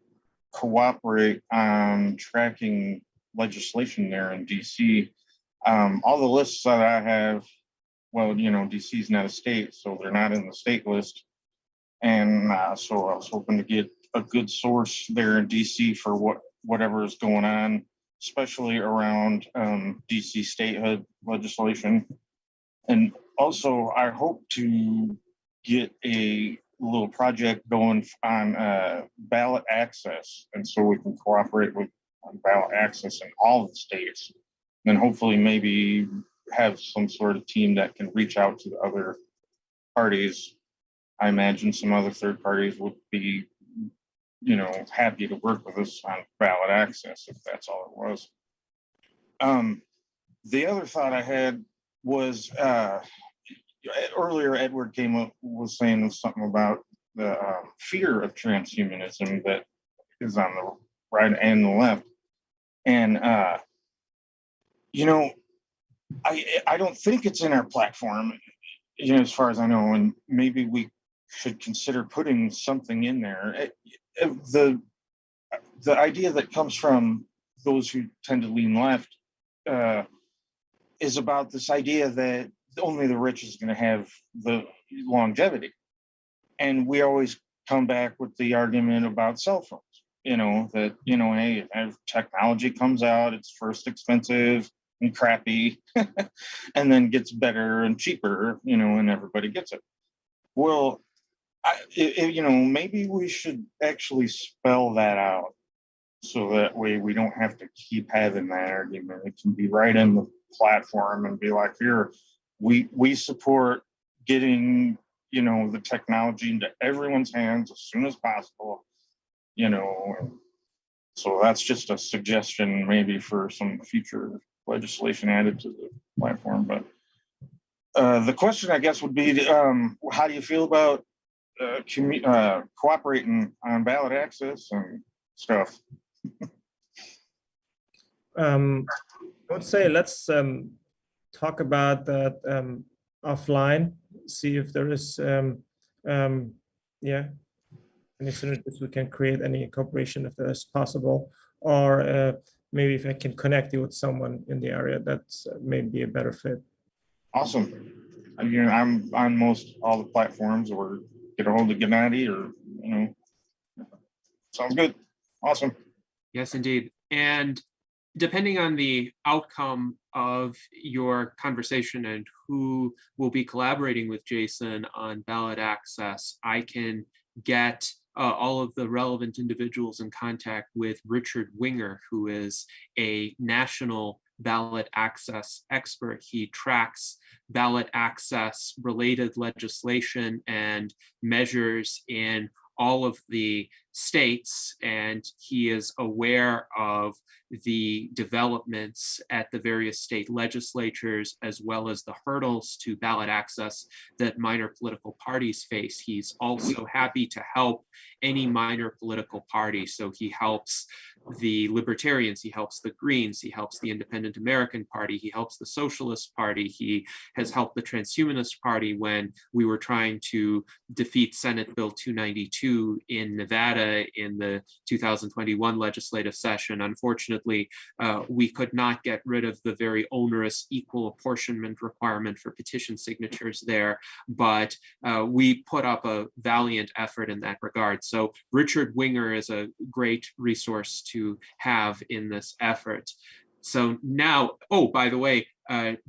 cooperate on tracking legislation there in DC. All the lists that I have, well, you know, DC is not a state, so they're not in the state list. And so I was hoping to get a good source there in DC for whatever is going on, especially around DC statehood legislation. And also, I hope to get a little project going on ballot access, and so we can cooperate with ballot access in all the states. And hopefully maybe have some sort of team that can reach out to the other parties. I imagine some other third parties would be, you know, happy to work with us on ballot access if that's all it was. The other thought I had was earlier Edward was saying something about the fear of transhumanism that is on the right and the left. And, you know, I don't think it's in our platform, you know, as far as I know, and maybe we should consider putting something in there. The idea that comes from those who tend to lean left is about this idea that only the rich is going to have the longevity. And we always come back with the argument about cell phones, you know, that, you know, hey, if technology comes out, it's first expensive and crappy and then gets better and cheaper, you know, and everybody gets it. Well, you know, maybe we should actually spell that out so that way we don't have to keep having that argument. It can be right in the platform and be like, here, we support getting, you know, the technology into everyone's hands as soon as possible, you know. So that's just a suggestion maybe for some future legislation added to the platform. But the question, I guess, would be, how do you feel about cooperating on ballot access and stuff? I would say let's talk about that offline, see if there is any synergies we can create, any cooperation if that is possible, or maybe if I can connect you with someone in the area that's maybe a better fit. Awesome. Again, I'm on most all the platforms, or get a hold of Gennady, or, you know, sounds good. Awesome. Yes, indeed. And depending on the outcome of your conversation and who will be collaborating with Jason on ballot access, I can get all of the relevant individuals in contact with Richard Winger, who is a national ballot access expert. He tracks ballot access related legislation and measures in all of the states, and he is aware of the developments at the various state legislatures, as well as the hurdles to ballot access that minor political parties face. He's also happy to help any minor political party. So he helps the Libertarians, he helps the Greens, he helps the Independent American Party, he helps the Socialist Party, he has helped the Transhumanist Party when we were trying to defeat Senate Bill 292 in Nevada Nevada in the 2021 legislative session. Unfortunately, we could not get rid of the very onerous equal apportionment requirement for petition signatures there, but we put up a valiant effort in that regard. So Richard Winger is a great resource to have in this effort. So now, oh, by the way,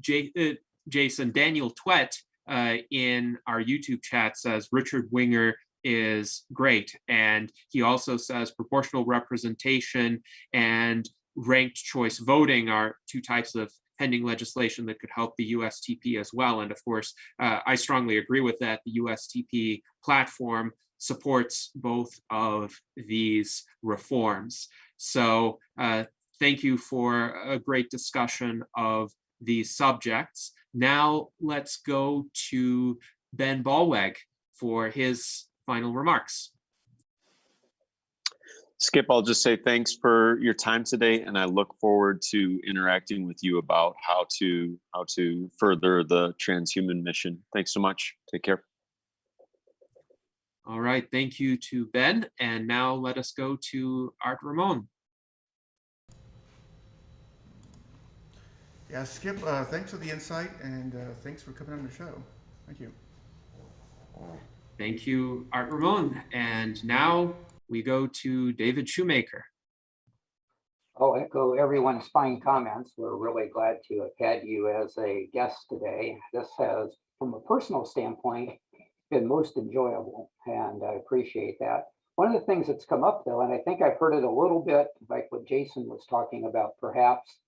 Jason, Daniel Twett in our YouTube chat says Richard Winger is great. And he also says proportional representation and ranked choice voting are two types of pending legislation that could help the USTP as well. And of course, I strongly agree with that. The USTP platform supports both of these reforms. So thank you for a great discussion of these subjects. Now let's go to Ben Ballweg for his final remarks. Skip, I'll just say thanks for your time today, and I look forward to interacting with you about how to further the transhuman mission. Thanks so much. Take care. All right, thank you to Ben. And now let us go to Art Ramon. Yeah, Skip, thanks for the insight, and thanks for coming on the show. Thank you. Thank you, Art Ramon. And now we go to David Shoemaker. I'll echo everyone's fine comments. We're really glad to have had you as a guest today. This has, from a personal standpoint, been most enjoyable, and I appreciate that. One of the things that's come up, though, and I think I've heard it a little bit, like what Jason was talking about, perhaps,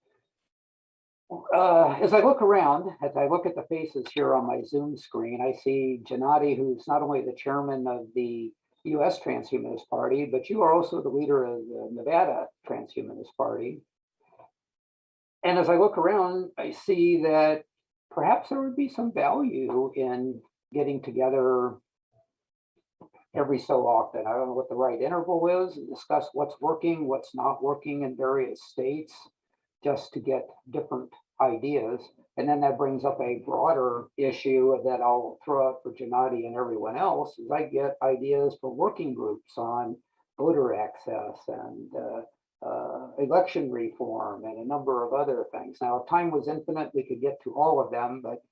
as I look around, as I look at the faces here on my Zoom screen, I see Gennady, who's not only the chairman of the U.S. Transhumanist Party, but you are also the leader of the Nevada Transhumanist Party. And as I look around, I see that perhaps there would be some value in getting together every so often. I don't know what the right interval is, and discuss what's working, what's not working in various states, just to get different ideas. And then that brings up a broader issue that I'll throw out for Gennady and everyone else, is I get ideas for working groups on voter access and election reform and a number of other things. Now, if time was infinite, we could get to all of them, but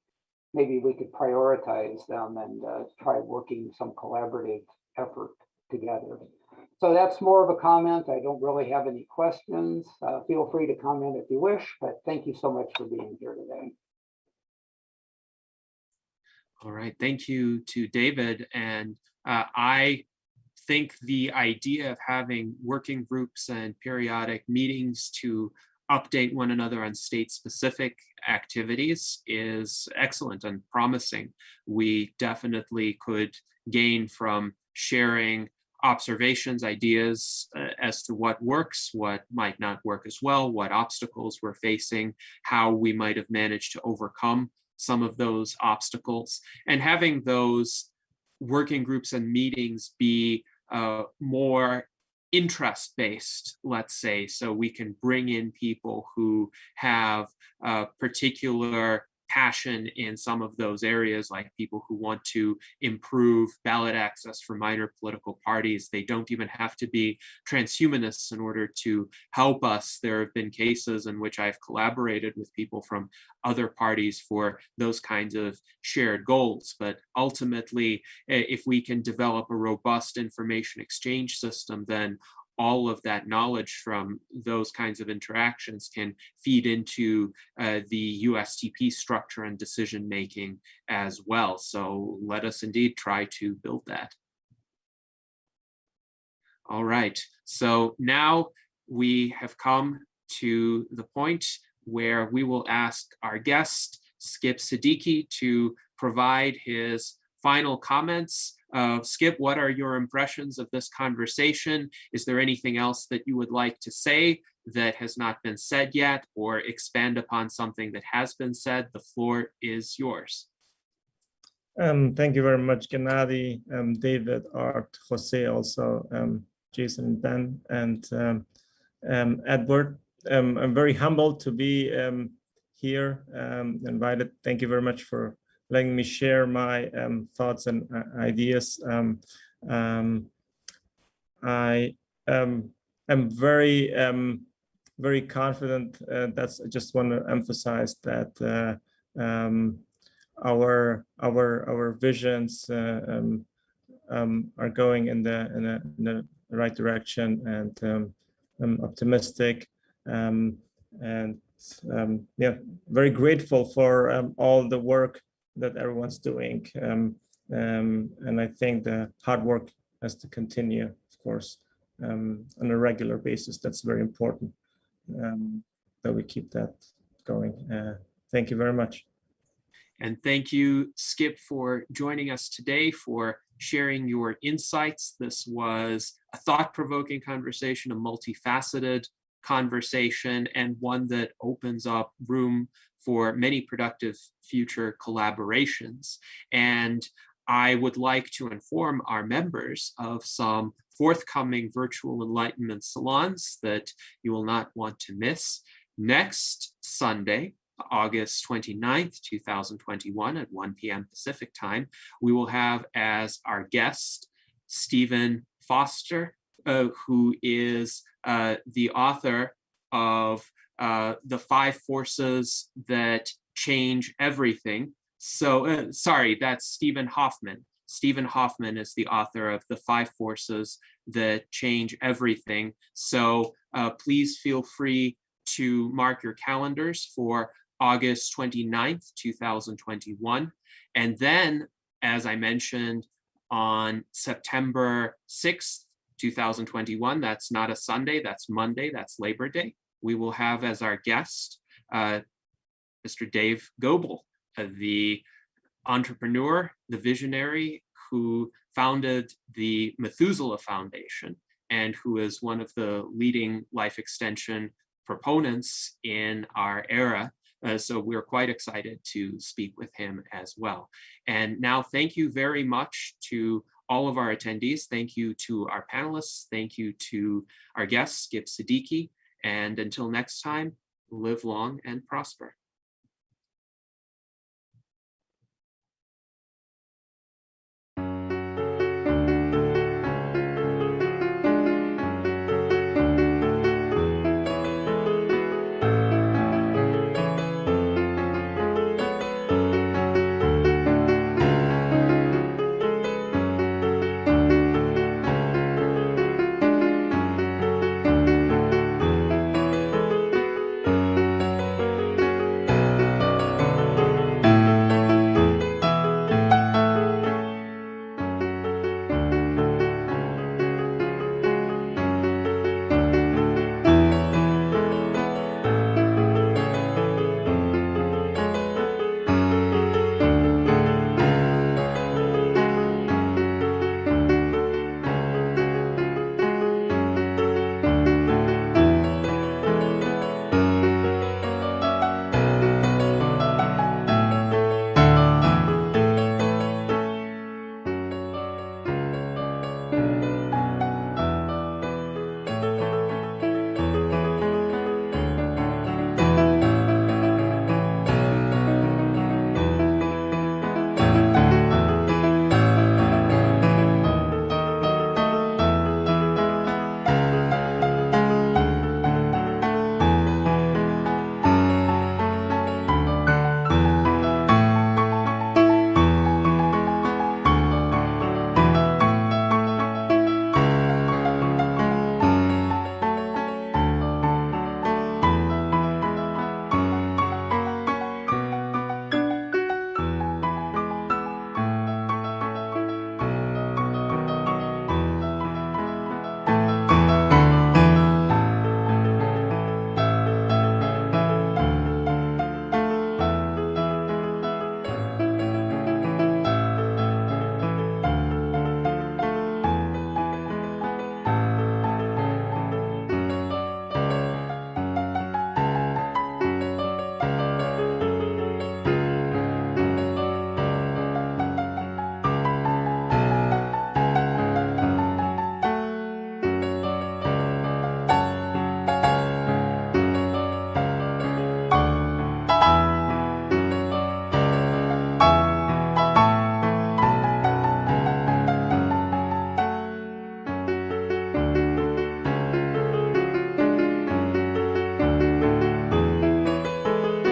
maybe we could prioritize them and try working some collaborative effort together. So that's more of a comment. I don't really have any questions. Feel free to comment if you wish, but thank you so much for being here today. All right, thank you to David. And I think the idea of having working groups and periodic meetings to update one another on state-specific activities is excellent and promising. We definitely could gain from sharing observations, ideas as to what works, what might not work as well, what obstacles we're facing, how we might have managed to overcome some of those obstacles, and having those working groups and meetings be more interest-based, let's say, so we can bring in people who have a particular passion in some of those areas, like people who want to improve ballot access for minor political parties. They don't even have to be transhumanists in order to help us. There have been cases in which I've collaborated with people from other parties for those kinds of shared goals. But ultimately, if we can develop a robust information exchange system, then all of that knowledge from those kinds of interactions can feed into the USTP structure and decision making as well. So let us indeed try to build that. All right, so now we have come to the point where we will ask our guest, Skip Sidiqi, to provide his final comments. Skip, what are your impressions of this conversation? Is there anything else that you would like to say that has not been said yet, or expand upon something that has been said? The floor is yours. Thank you very much, Gennady, David, Art, Jose, also Jason, Ben, and Edward. I'm very humbled to be here, invited. Thank you very much for letting me share my thoughts and ideas. I am very very confident. That's I just want to emphasize that our visions are going in the right direction, and I'm optimistic, and yeah, very grateful for all the work that everyone's doing, and I think the hard work has to continue, of course, on a regular basis. That's very important, that we keep that going. Thank you very much. And thank you, Skip, for joining us today, for sharing your insights. This was a thought-provoking conversation, a multifaceted conversation, and one that opens up room for many productive future collaborations. And I would like to inform our members of some forthcoming virtual Enlightenment salons that you will not want to miss. Next Sunday, August 29th, 2021 at 1 p.m. Pacific time, we will have as our guest Stephen Foster, who is the author of The 5 Forces That Change Everything. So, sorry, that's Stephen Hoffman. Stephen Hoffman is the author of The 5 Forces That Change Everything. So please feel free to mark your calendars for August 29th, 2021. And then, as I mentioned, on September 6th, 2021, that's not a Sunday, that's Monday, that's Labor Day, we will have as our guest Mr. Dave Goebel, the entrepreneur, the visionary who founded the Methuselah Foundation and who is one of the leading life extension proponents in our era. So we're quite excited to speak with him as well. And now, thank you very much to all of our attendees. Thank you to our panelists. Thank you to our guest, Skip Sidiqi. And until next time, live long and prosper.